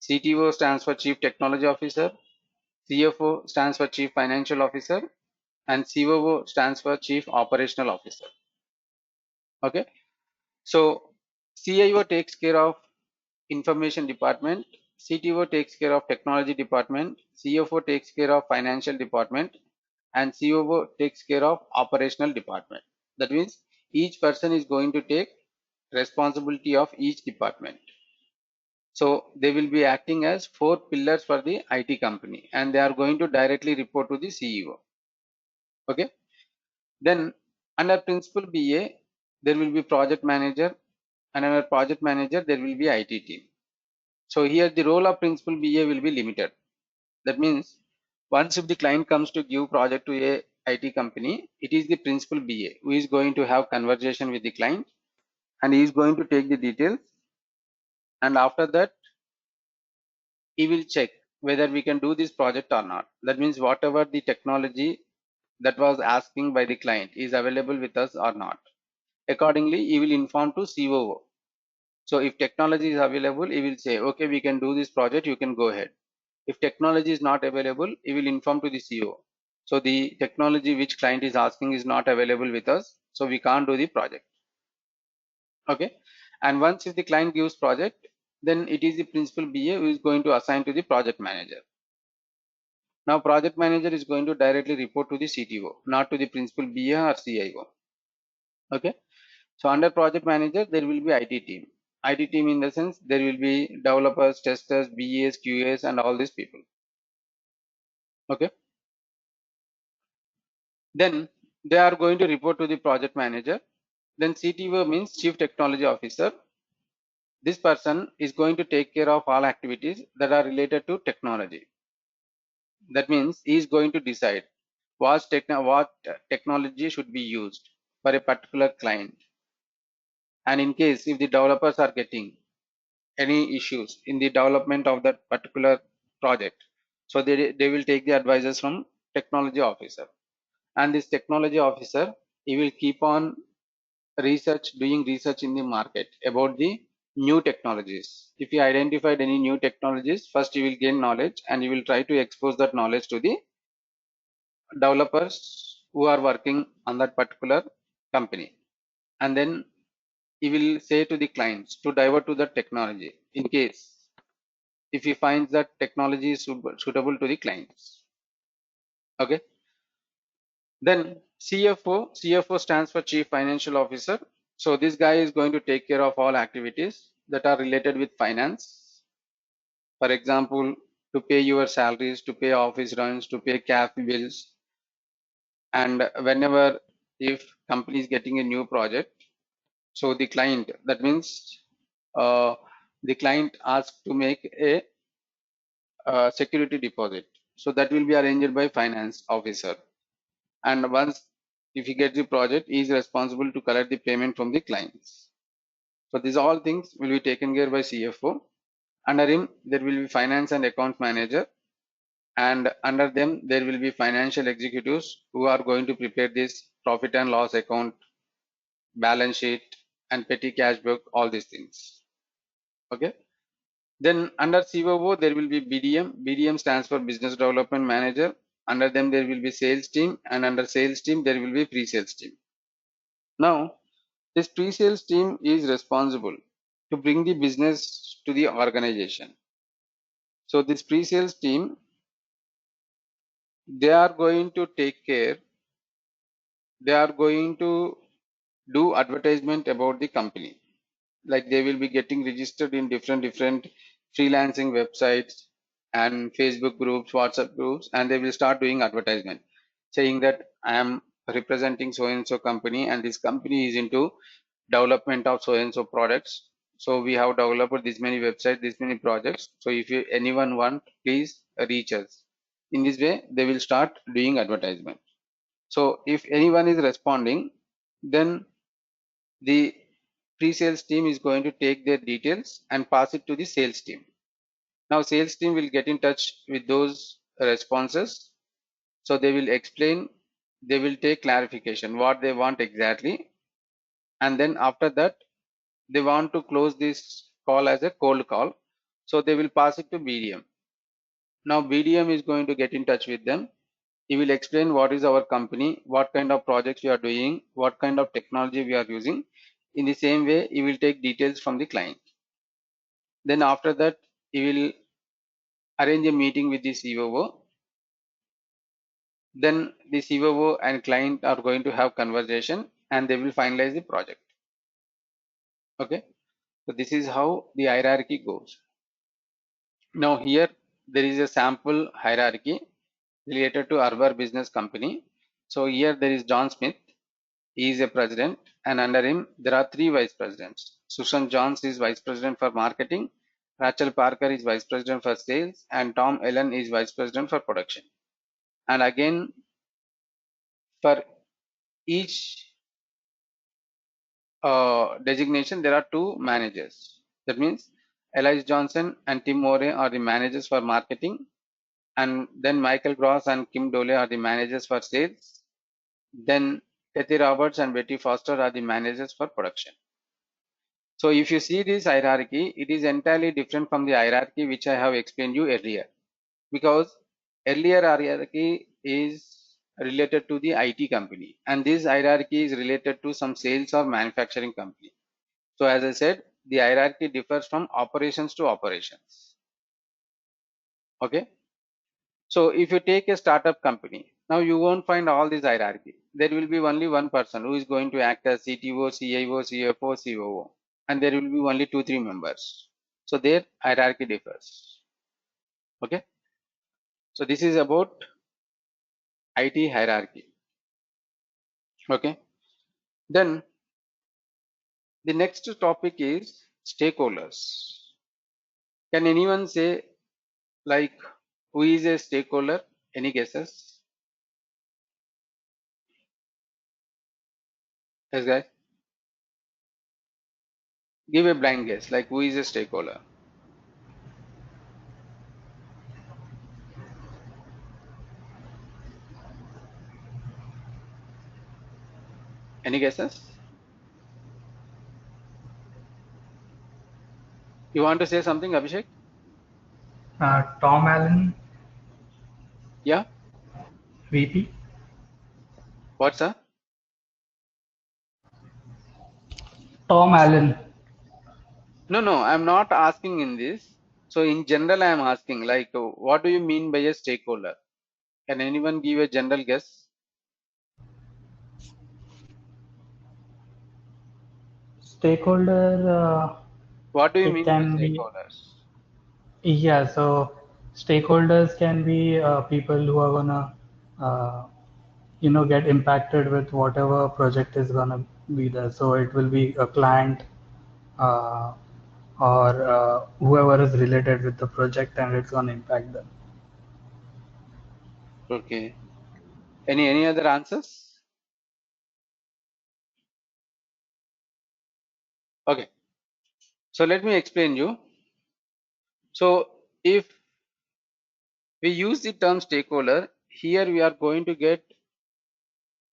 CTO stands for Chief Technology Officer, CFO stands for Chief Financial Officer, and COO stands for Chief Operational Officer. Okay, so CIO takes care of information department, CTO takes care of technology department, CFO takes care of financial department, and COO takes care of operational department. That means each person is going to take responsibility of each department. So they will be acting as four pillars for the IT company, and they are going to directly report to the CEO. Okay. Then under principal BA, there will be project manager, and under project manager, there will be IT team. So here the role of principal BA will be limited. That means once if the client comes to give project to a IT company, it is the principal BA who is going to have conversation with the client, and he is going to take the details, and after that he will check whether we can do this project or not. That means whatever the technology that was asking by the client is available with us or not. Accordingly, he will inform to COO. So if technology is available, he will say, okay, we can do this project, you can go ahead. If technology is not available, he will inform to the CO. So the technology which client is asking is not available with us, so we can't do the project. Okay. And once if the client gives project, then it is the principal BA who is going to assign to the project manager. Now project manager is going to directly report to the CTO, not to the principal BA or CIO. Okay. So under project manager, there will be IT team. IT team in the sense there will be developers, testers, BAs, QAs, and all these people. Okay. Then they are going to report to the project manager. Then CTO means Chief Technology Officer. This person is going to take care of all activities that are related to technology. That means he is going to decide what technology should be used for a particular client. And in case if the developers are getting any issues in the development of that particular project, so they will take the advices from technology officer. And this technology officer, he will keep on doing research in the market about the new technologies. If you identified any new technologies, first you will gain knowledge and you will try to expose that knowledge to the developers who are working on that particular company. And then he will say to the clients to divert to the technology in case if he finds that technology is suitable to the clients. Okay. Then CFO stands for Chief Financial Officer. So this guy is going to take care of all activities that are related with finance. For example, to pay your salaries, to pay office runs, to pay CAF bills. And whenever if company is getting a new project, so the client, that means the client asks to make a security deposit. So that will be arranged by finance officer. And once if he gets the project, he is responsible to collect the payment from the clients. So these all things will be taken care by CFO. Under him, there will be finance and account manager, and under them there will be financial executives who are going to prepare this profit and loss account, balance sheet, and petty cash book, all these things. Okay. Then under COO there will be BDM. BDM stands for Business Development Manager. Under them there will be sales team, and under sales team there will be pre-sales team. Now this pre-sales team is responsible to bring the business to the organization. So this pre-sales team, they are going to take care, they are going to do advertisement about the company. Like they will be getting registered in different freelancing websites and Facebook groups, WhatsApp groups, and they will start doing advertisement saying that I am representing so and so company, and this company is into development of so and so products. So we have developed this many websites, this many projects. So if anyone want, please reach us. In this way, they will start doing advertisement. So if anyone is responding, then the pre-sales team is going to take their details and pass it to the sales team. Now sales team will get in touch with those responses. So they will explain, they will take clarification what they want exactly. And then after that, they want to close this call as a cold call. So they will pass it to BDM. Now BDM is going to get in touch with them. He will explain what is our company, what kind of projects we are doing, what kind of technology we are using. In the same way, he will take details from the client. Then after that, he will arrange a meeting with the COO. Then the COO and client are going to have conversation and they will finalize the project. Okay. So this is how the hierarchy goes. Now here there is a sample hierarchy related to Arbor Business Company. So here there is John Smith. He is a president, and under him there are three vice presidents. Susan Johns is vice president for marketing, Rachel Parker is vice president for sales, and Tom Allen is vice president for production. And again, for each designation, there are two managers. That means Elias Johnson and Tim Moore are the managers for marketing, and then Michael Gross and Kim Dole are the managers for sales. Then Kathy Roberts and Betty Foster are the managers for production. So if you see this hierarchy, it is entirely different from the hierarchy which I have explained you earlier. Because earlier hierarchy is related to the IT company, and this hierarchy is related to some sales or manufacturing company. So as I said, the hierarchy differs from operations to operations. Okay. So if you take a startup company, now you won't find all this hierarchy. There will be only one person who is going to act as CTO, CIO, CFO, COO, and there will be only 2-3 members. So their hierarchy differs. Okay. So this is about IT hierarchy. Okay. Then the next topic is stakeholders. Can anyone say like who is a stakeholder? Any guesses? Yes, guys. Give a blind guess. Like who is a stakeholder? Any guesses? You want to say something, Abhishek? Tom Allen, Yeah. VP. What's that? Tom Allen. No, no. I'm not asking in this. So in general, I am asking like what do you mean by a stakeholder? Can anyone give a general guess? Stakeholder, What do you it mean by can be, stakeholders? yeah, so stakeholders can be people who are gonna, uh, get impacted with whatever project is gonna be there. So it will be a client, uh, or whoever is related with the project and it's gonna impact them. Okay. Any other answers? Okay. So let me explain you. So if we use the term stakeholder, here we are going to get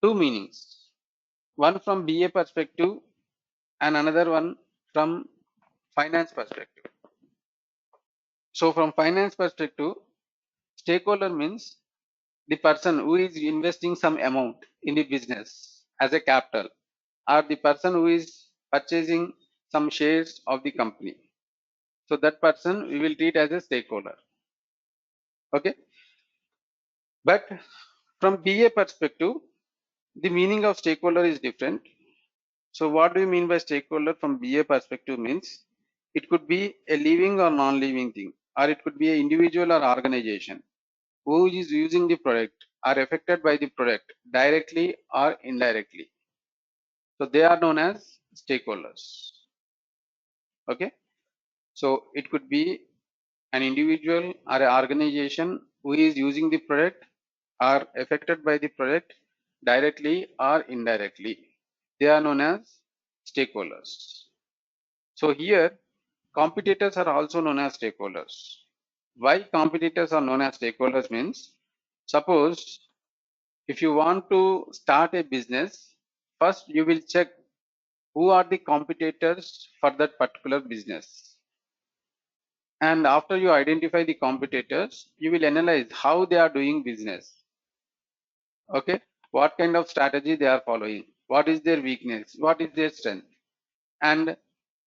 two meanings. One from BA perspective and another one from finance perspective. So from finance perspective, stakeholder means the person who is investing some amount in the business as a capital, or the person who is purchasing some shares of the company. So that person we will treat as a stakeholder. Okay. But from BA perspective, the meaning of stakeholder is different. So what do you mean by stakeholder from BA perspective means it could be a living or non-living thing, or it could be an individual or organization who is using the product are affected by the product directly or indirectly. So they are known as stakeholders. Okay. So it could be an individual or an organization who is using the product are affected by the product directly or indirectly. They are known as stakeholders. So here competitors are also known as stakeholders. Why competitors are known as stakeholders means suppose if you want to start a business, first you will check who are the competitors for that particular business. And after you identify the competitors, you will analyze how they are doing business. Okay, what kind of strategy they are following, what is their weakness, what is their strength, and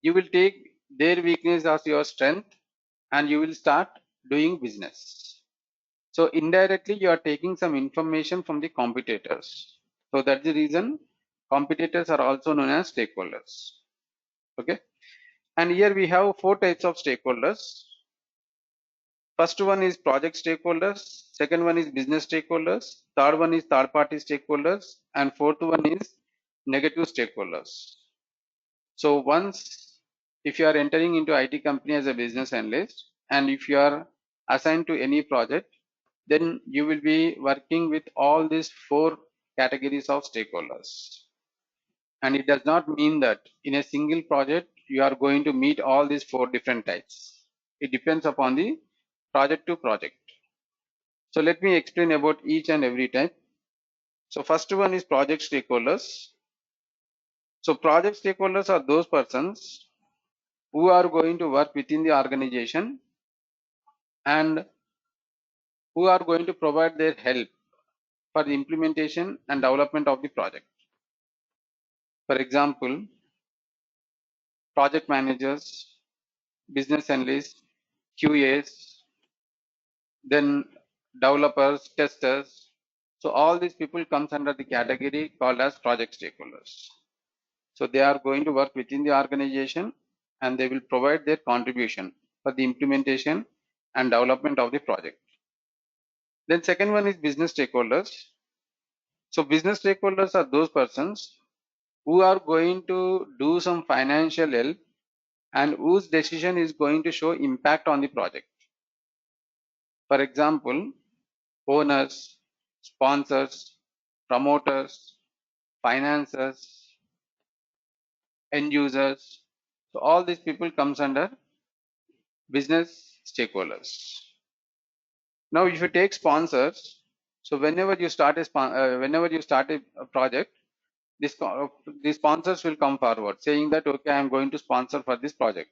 you will take their weakness as your strength and you will start doing business. So indirectly you are taking some information from the competitors. So that's the reason competitors are also known as stakeholders. Okay, and here we have four types of stakeholders. First one is project stakeholders, second one is business stakeholders, third one is third party stakeholders, and fourth one is negative stakeholders. So once if you are entering into IT company as a business analyst and if you are assigned to any project, then you will be working with all these four categories of stakeholders. And it does not mean that in a single project you are going to meet all these four different types. It depends upon the project to project. So let me explain about each and every type. So first one is project stakeholders. So project stakeholders are those persons who are going to work within the organization and who are going to provide their help for the implementation and development of the project. For example, project managers, business analysts, QAs, then developers, testers. So all these people comes under the category called as project stakeholders. So they are going to work within the organization and they will provide their contribution for the implementation and development of the project. Then second one is business stakeholders. So business stakeholders are those persons who are going to do some financial help and whose decision is going to show impact on the project. For example, owners, sponsors, promoters, financiers, end users. So all these people comes under business stakeholders. Now, if you take sponsors, so whenever you start a project, these sponsors will come forward saying that okay, I am going to sponsor for this project.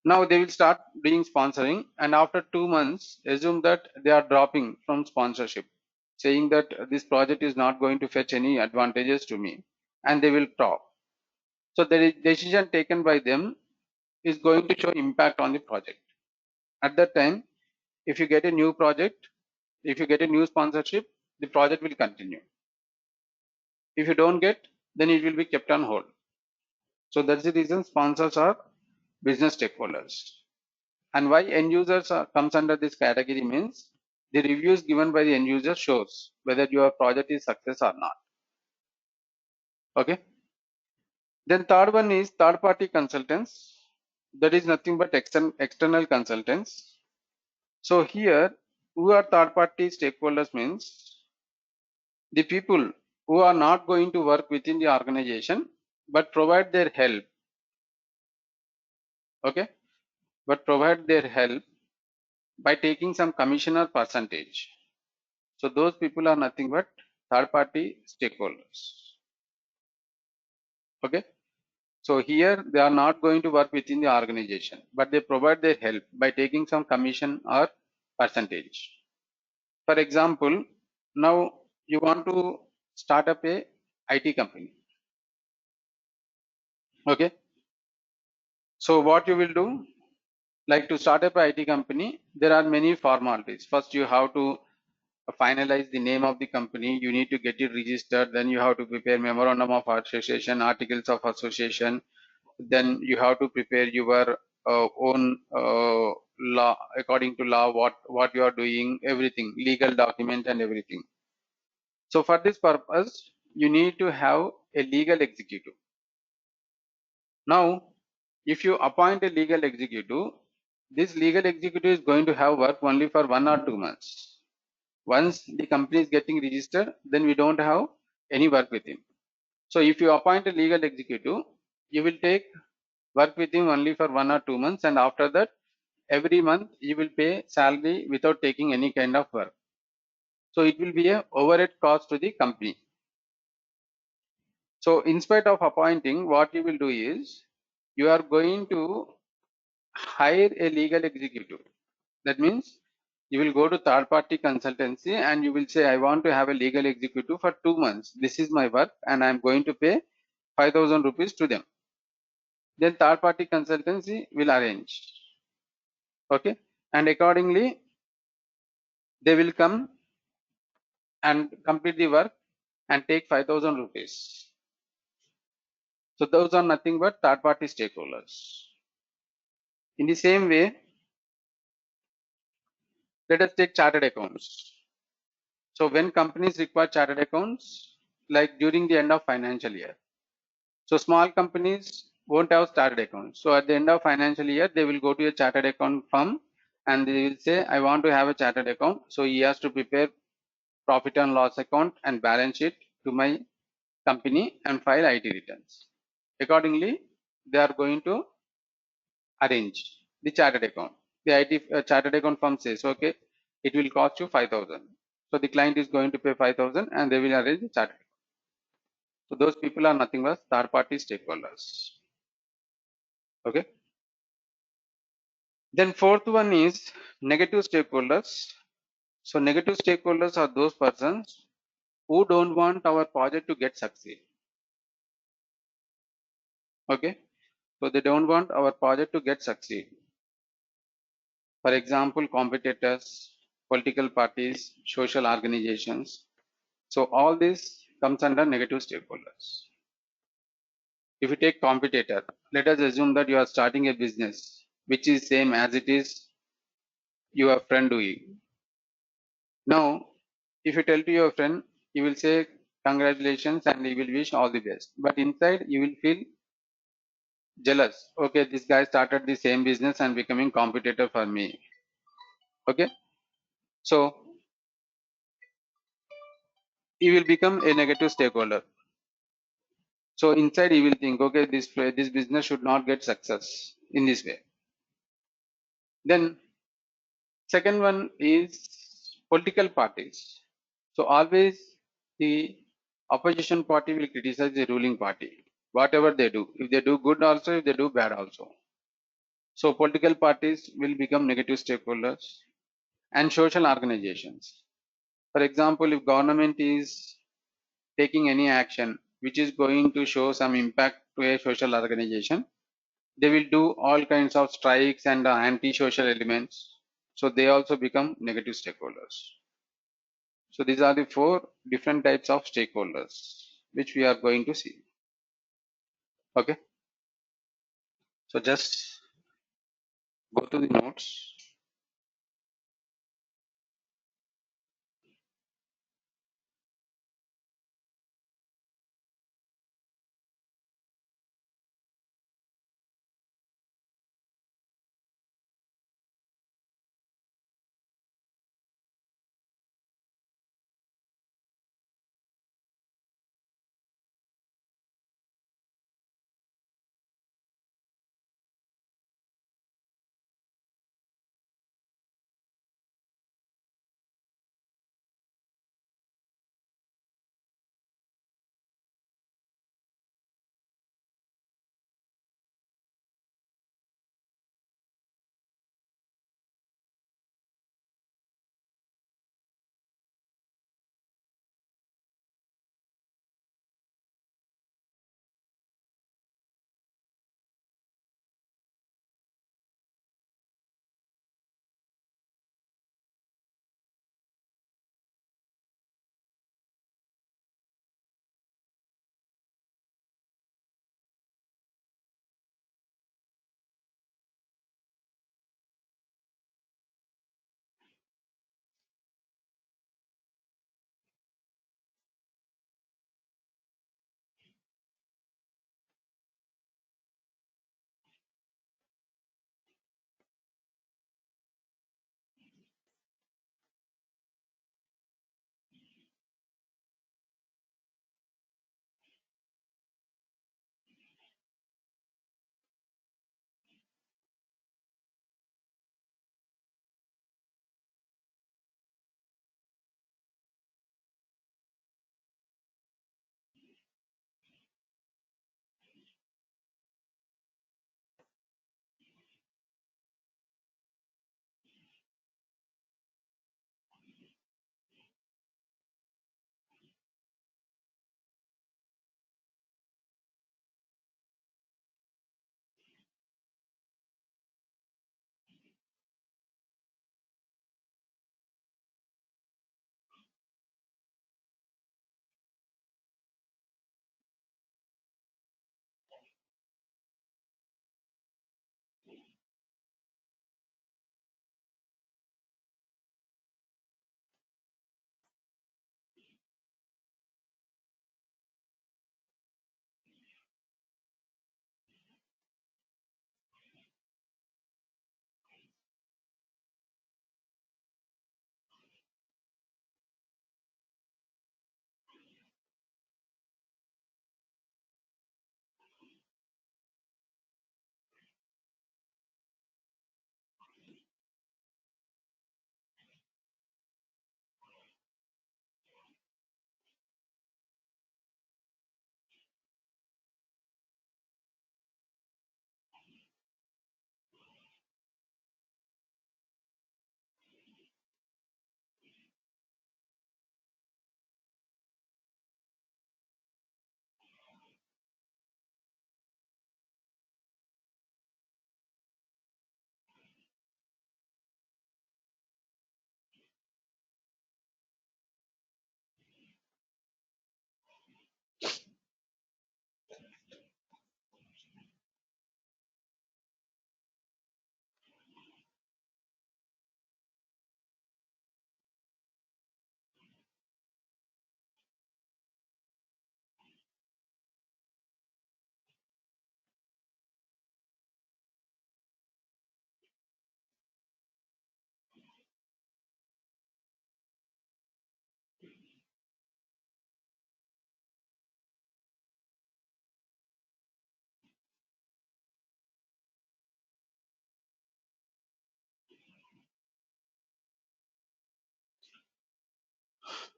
Now they will start doing sponsoring, and after 2 months, assume that they are dropping from sponsorship, saying that this project is not going to fetch any advantages to me, and they will drop. So the decision taken by them is going to show impact on the project. At that time, if you get a new project, if you get a new sponsorship, the project will continue. If you don't get, then it will be kept on hold. So that's the reason sponsors are business stakeholders. And why end users comes under this category means the reviews given by the end user shows whether your project is success or not. Okay. Then third one is third party consultants. That is nothing but external consultants. So here, who are third party stakeholders means the people who are not going to work within the organization but provide their help. Okay, but provide their help by taking some commission or percentage. So those people are nothing but third party stakeholders. Okay, so here they are not going to work within the organization but they provide their help by taking some commission or percentage. For example, now you want to start up a IT company. Okay, so what you will do, like to start up a IT company, there are many formalities. First, you have to finalize the name of the company. You need to get it registered. Then you have to prepare memorandum of association, articles of association. Then you have to prepare your own law according to law. What you are doing, everything, legal document and everything. So for this purpose, you need to have a legal executive. Now, if you appoint a legal executive, this legal executive is going to have work only for 1 or 2 months. Once the company is getting registered, then we don't have any work with him. So if you appoint a legal executive, you will take work with him only for 1 or 2 months, and after that, every month you will pay salary without taking any kind of work. So it will be a overhead cost to the company. So in spite of appointing, what you will do is you are going to hire a legal executive. That means you will go to third party consultancy and you will say, I want to have a legal executive for 2 months. This is my work and I'm going to pay 5,000 rupees to them. Then third party consultancy will arrange. Okay. And accordingly, they will come and complete the work and take 5,000 rupees. So those are nothing but third party stakeholders. In the same way, let us take chartered accounts. So when companies require chartered accounts, like during the end of financial year, so small companies won't have chartered accounts. So at the end of financial year, they will go to a chartered account firm and they will say, I want to have a chartered account. So he has to prepare profit and loss account and balance sheet to my company and file IT returns. Accordingly, they are going to arrange the chartered account. The IT chartered account firm says, okay, it will cost you 5,000. So the client is going to pay 5,000 and they will arrange the chartered. So those people are nothing but third party stakeholders. Okay. Then fourth one is negative stakeholders. So negative stakeholders are those persons who don't want our project to get succeed. Okay. So they don't want our project to get succeed. For example, competitors, political parties, social organizations. So all this comes under negative stakeholders. If you take competitor, let us assume that you are starting a business which is same as it is your friend doing. Now, if you tell to your friend, he will say congratulations and he will wish all the best. But inside you will feel jealous. Okay, this guy started the same business and becoming competitor for me. Okay, so he will become a negative stakeholder. So inside he will think, okay, this business should not get success in this way. Then second one is political parties. So always the opposition party will criticize the ruling party, whatever they do. If they do good also, if they do bad also. So political parties will become negative stakeholders and social organizations. For example, if government is taking any action which is going to show some impact to a social organization, they will do all kinds of strikes and anti-social elements. So they also become negative stakeholders. So these are the four different types of stakeholders which we are going to see. Okay. So just go to the notes.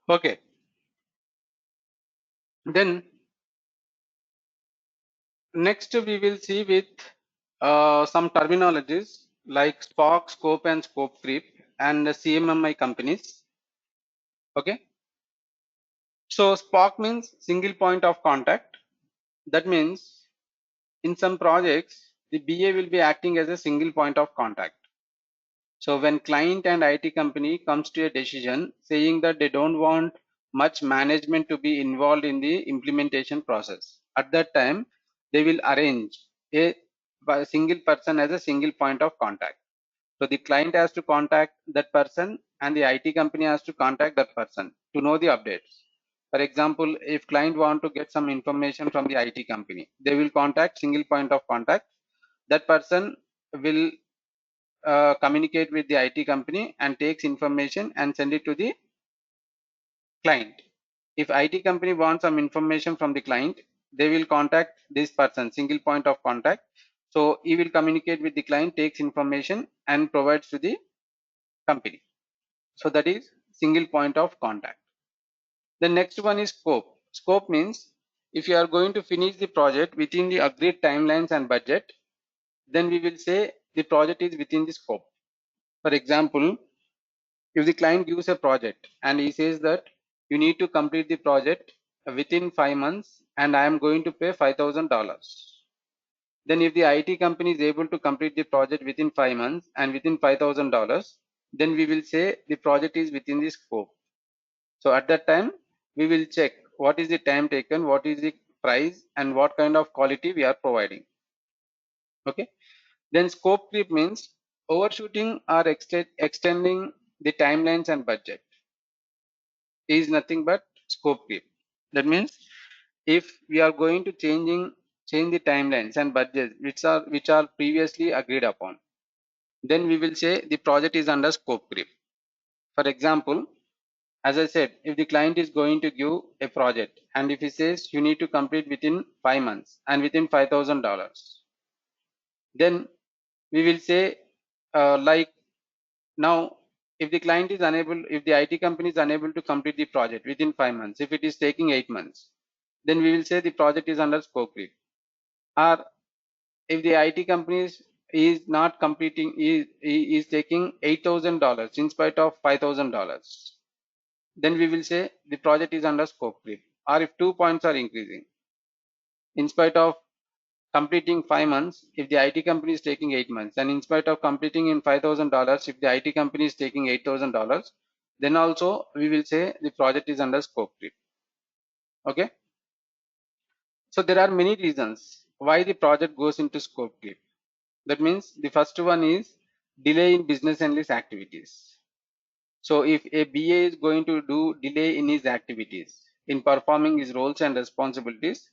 Okay. Then next we will see with some terminologies like SPOC, scope and scope creep and the CMMI companies. Okay. So SPOC means single point of contact. That means in some projects, the BA will be acting as a single point of contact. So when client and IT company comes to a decision saying that they don't want much management to be involved in the implementation process, at that time they will arrange a single person as a single point of contact. So the client has to contact that person and the IT company has to contact that person to know the updates. For example, if client want to get some information from the IT company, they will contact single point of contact. That person will communicate with the IT company and takes information and send it to the client. If IT company wants some information from the client, they will contact this person, single point of contact. So he will communicate with the client, takes information and provides to the company. So that is single point of contact. The next one is scope. Scope means if you are going to finish the project within the agreed timelines and budget, then we will say the project is within the scope. For example, if the client gives a project and he says that you need to complete the project within 5 months and I am going to pay $5,000. Then if the IT company is able to complete the project within 5 months and within $5,000, then we will say the project is within the scope. So at that time, we will check what is the time taken, what is the price and what kind of quality we are providing. Okay. Then scope creep means overshooting or extending the timelines and budget is nothing but scope creep. That means if we are going to change the timelines and budgets which are previously agreed upon, then we will say the project is under scope creep. For example, as I said, if the client is going to give a project and if he says you need to complete within 5 months and within $5,000, then we will say like now if the client is unable, if the IT company is unable to complete the project within 5 months, if it is taking 8 months, then we will say the project is under scope creep. Or if the IT company is not completing, is taking $8,000 in spite of $5,000, then we will say the project is under scope creep. Or if 2 points are increasing, in spite of completing 5 months, if the IT company is taking 8 months, and in spite of completing in $5,000, if the IT company is taking $8,000, then also we will say the project is under scope creep. Okay. So there are many reasons why the project goes into scope creep. That means the first one is delay in business analyst activities. So if a BA is going to do delay in his activities, in performing his roles and responsibilities,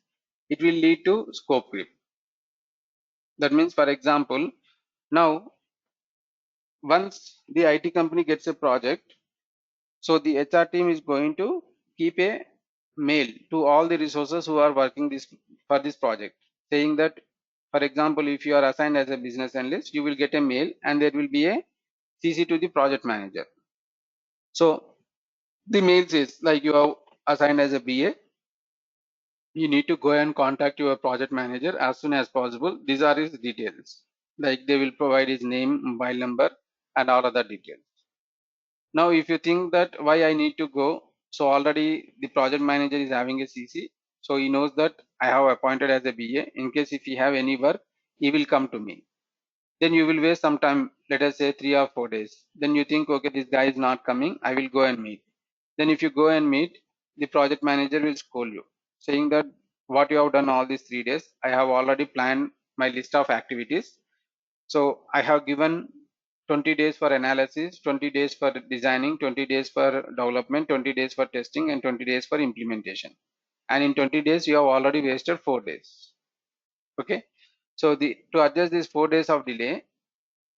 it will lead to scope creep. That means, for example, now once the IT company gets a project, so the HR team is going to keep a mail to all the resources who are working for this project, saying that, for example, if you are assigned as a business analyst, you will get a mail and there will be a CC to the project manager. So the mail says like you are assigned as a BA, you need to go and contact your project manager as soon as possible. These are his details. Like they will provide his name, mobile number, and all other details. Now, if you think that why I need to go, so already the project manager is having a CC, so he knows that I have appointed as a BA. In case if he have any work, he will come to me. Then you will waste some time, let us say 3 or 4 days. Then you think, okay, this guy is not coming, I will go and meet. Then if you go and meet, the project manager will scold you, saying that what you have done all these 3 days, I have already planned my list of activities. So I have given 20 days for analysis, 20 days for designing, 20 days for development, 20 days for testing, and 20 days for implementation. And in 20 days, you have already wasted 4 days. Okay. So to adjust these 4 days of delay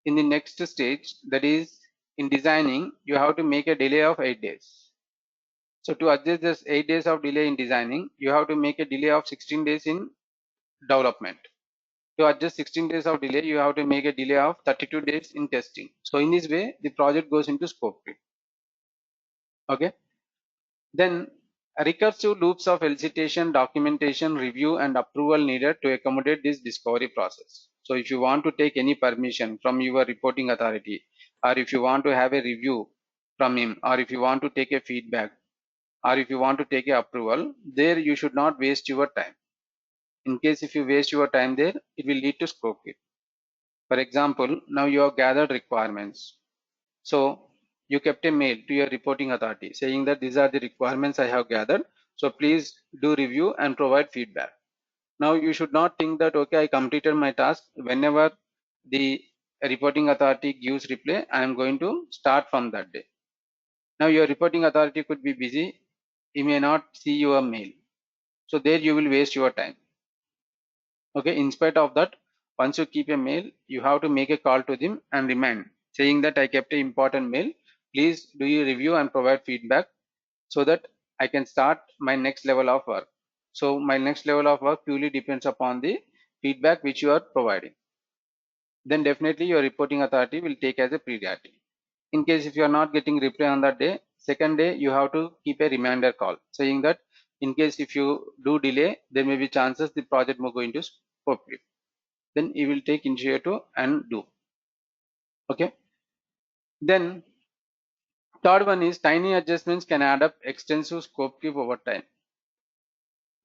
in the next stage, that is in designing, you have to make a delay of 8 days. So to adjust this 8 days of delay in designing, you have to make a delay of 16 days in development. To adjust 16 days of delay, you have to make a delay of 32 days in testing. So in this way, the project goes into scope creep. Okay. Then recursive loops of elicitation, documentation, review, and approval needed to accommodate this discovery process. So if you want to take any permission from your reporting authority, or if you want to have a review from him, or if you want to take a feedback, or if you want to take a approval, there you should not waste your time. In case if you waste your time there, it will lead to scope creep. For example, now you have gathered requirements. So you kept a mail to your reporting authority saying that these are the requirements I have gathered. So please do review and provide feedback. Now you should not think that, okay, I completed my task. Whenever the reporting authority gives reply, I am going to start from that day. Now your reporting authority could be busy. He may not see your mail. So there you will waste your time. Okay, in spite of that, once you keep a mail, you have to make a call to them and remind saying that I kept an important mail. Please do you review and provide feedback so that I can start my next level of work. So my next level of work purely depends upon the feedback which you are providing. Then definitely your reporting authority will take as a priority. In case if you are not getting reply on that day, second day you have to keep a reminder call saying that in case if you do delay, there may be chances the project will go into scope creep. Then you will take initiative and do. Okay. Then third one is tiny adjustments can add up extensive scope creep over time.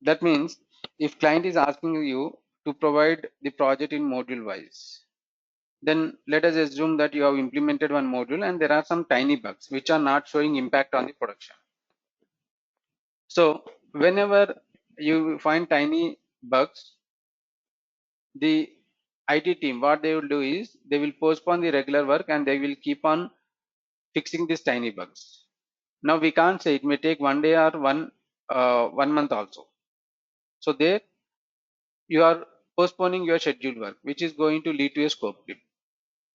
That means if client is asking you to provide the project in module wise, then let us assume that you have implemented one module and there are some tiny bugs which are not showing impact on the production. So whenever you find tiny bugs, the IT team, what they will do is they will postpone the regular work and they will keep on fixing these tiny bugs. Now we can't say it may take 1 day or 1 month also. So there you are postponing your scheduled work, which is going to lead to a scope creep.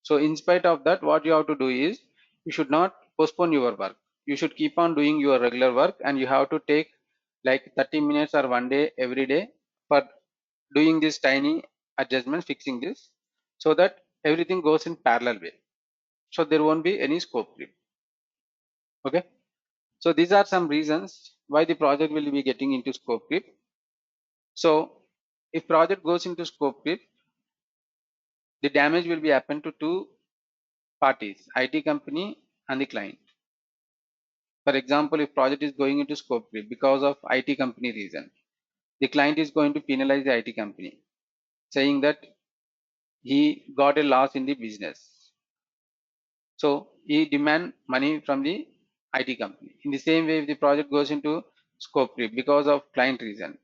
So in spite of that, what you have to do is you should not postpone your work. You should keep on doing your regular work and you have to take like 30 minutes or 1 day every day for doing this tiny adjustment, fixing this so that everything goes in parallel way. So there won't be any scope creep. Okay. So these are some reasons why the project will be getting into scope creep. So if project goes into scope creep, the damage will be happen to two parties, IT company and the client. For example, if project is going into scope creep because of IT company reason, the client is going to penalize the IT company, saying that he got a loss in the business. So he demand money from the IT company. In the same way, if the project goes into scope creep because of client reason,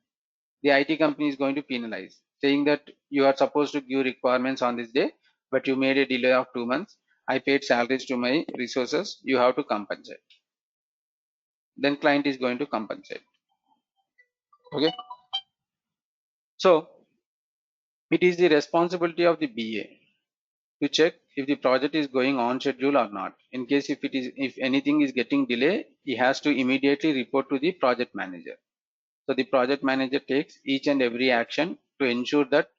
the IT company is going to penalize, saying that you are supposed to give requirements on this day, but you made a delay of 2 months. I paid salaries to my resources. You have to compensate. Then client is going to compensate. Okay. So it is the responsibility of the BA to check if the project is going on schedule or not. In case if anything is getting delay, he has to immediately report to the project manager. So the project manager takes each and every action to ensure that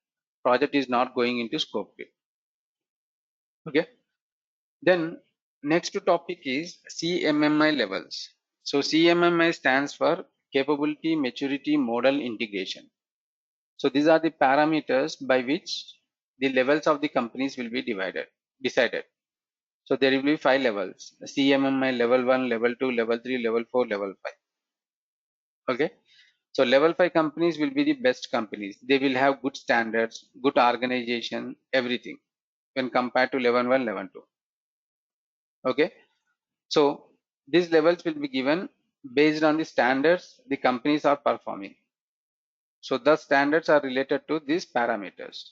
project is not going into scope creep. Okay. Then next topic is CMMI levels. So CMMI stands for capability, maturity, model integration. So these are the parameters by which the levels of the companies will be decided. So there will be 5 levels: CMMI level 1, level 2, level 3, level 4, level 5. Okay. So level 5 companies will be the best companies. They will have good standards, good organization, everything when compared to level 1, level 2. Okay. So these levels will be given based on the standards the companies are performing. So the standards are related to these parameters.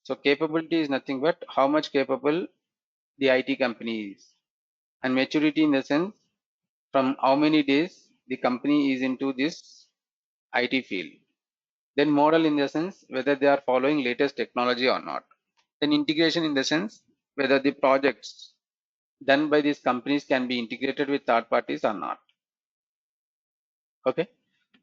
So capability is nothing but how much capable the IT company is, and maturity in the sense from how many days the company is into this IT field. Then model in the sense whether they are following latest technology or not. Then integration in the sense whether the projects done by these companies can be integrated with third parties or not. Okay.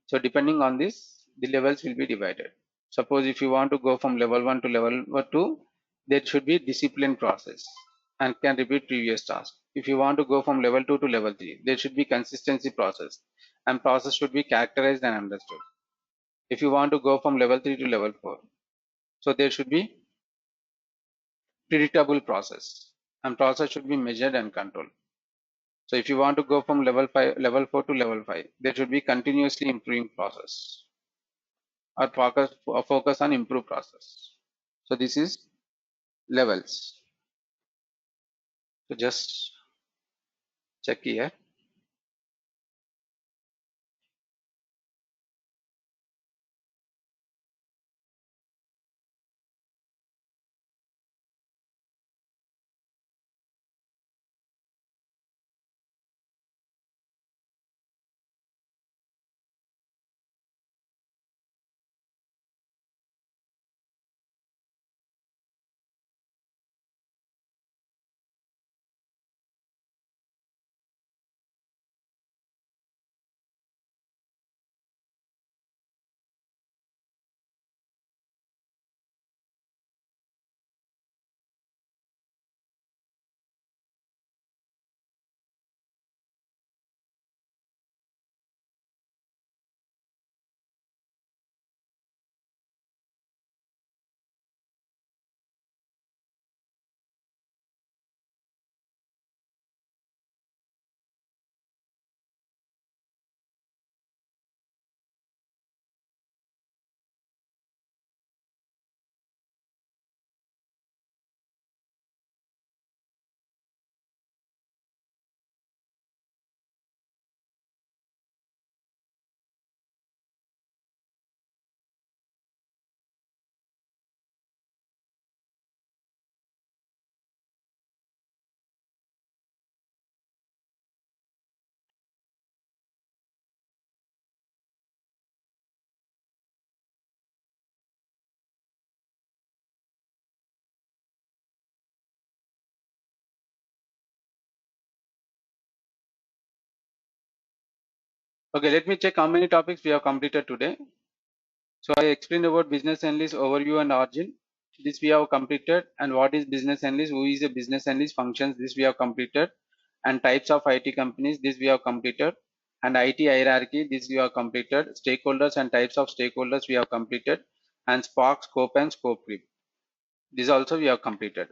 So depending on this, the levels will be divided. Suppose if you want to go from level 1 to level 2, there should be discipline process. and can repeat previous task. If you want to go from level 2 to level 3, there should be consistency process, and process should be characterized and understood. If you want to go from level 3 to level 4, so there should be predictable process, and process should be measured and controlled. So if you want to go from level 4 to level 5, there should be continuously improving process, or focus on improve process. So this is levels. So just check here. Okay, let me check how many topics we have completed today. So I explained about business analyst overview and origin. This we have completed. And what is business analyst? Who is a business analyst? Functions. This we have completed. And types of IT companies. This we have completed. And IT hierarchy. This we have completed. Stakeholders and types of stakeholders we have completed. And Spark, scope and scope creep. This also we have completed.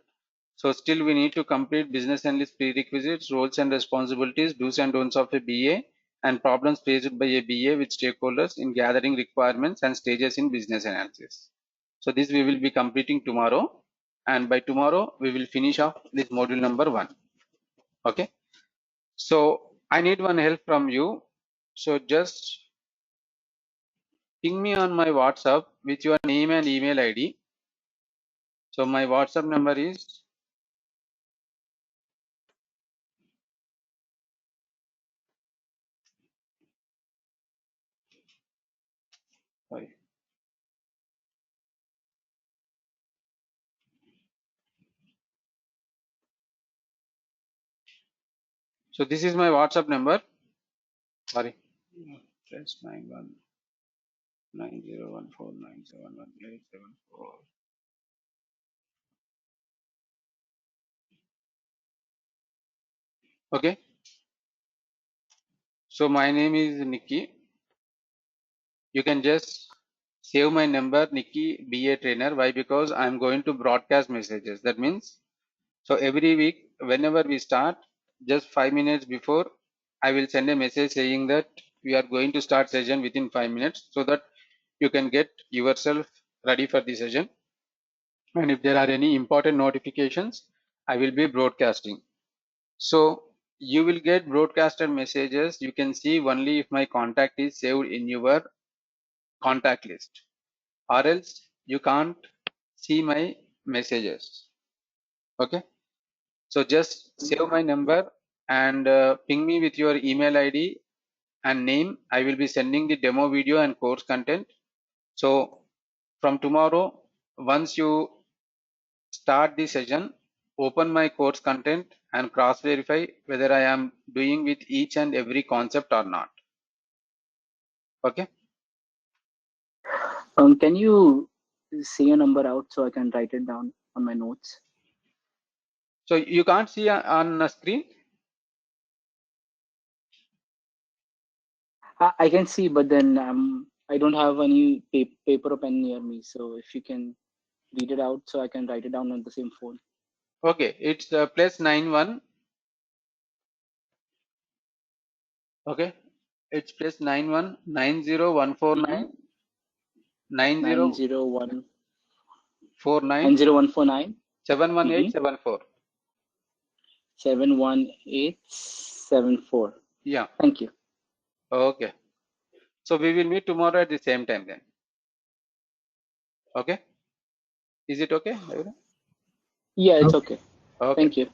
So still we need to complete business analyst prerequisites, roles and responsibilities, do's and don'ts of a BA, and problems faced by a BA with stakeholders in gathering requirements and stages in business analysis. So this we will be completing tomorrow, and by tomorrow we will finish off this module number 1. Okay. So I need one help from you. So just ping me on my WhatsApp with your name and email ID. So my WhatsApp number is, sorry. So this is my WhatsApp number. Sorry. +919014971874. Okay. So my name is Nikki. You can just save my number, Nikki BA trainer. Why? Because I'm going to broadcast messages. That means, so every week, whenever we start, just 5 minutes before, I will send a message saying that we are going to start session within 5 minutes, so that you can get yourself ready for the session. And if there are any important notifications, I will be broadcasting. So you will get broadcasted messages. You can see only if my contact is saved in your contact list, or else you can't see my messages. Okay. So just save my number and ping me with your email ID and name. I will be sending the demo video and course content. So from tomorrow, once you start the session, open my course content and cross verify whether I am doing with each and every concept or not. Okay. Can you say a number out so I can write it down on my notes? So you can't see on the screen. I can see, but then I don't have any paper or pen near me. So if you can read it out, so I can write it down on the same phone. Okay, it's +91. Okay, it's +91 90149 901 9049 90149 71874. 71874. Yeah. Thank you. Okay. So we will meet tomorrow at the same time then. Okay. Is it okay, everyone? Yeah, it's okay. Okay. Thank you.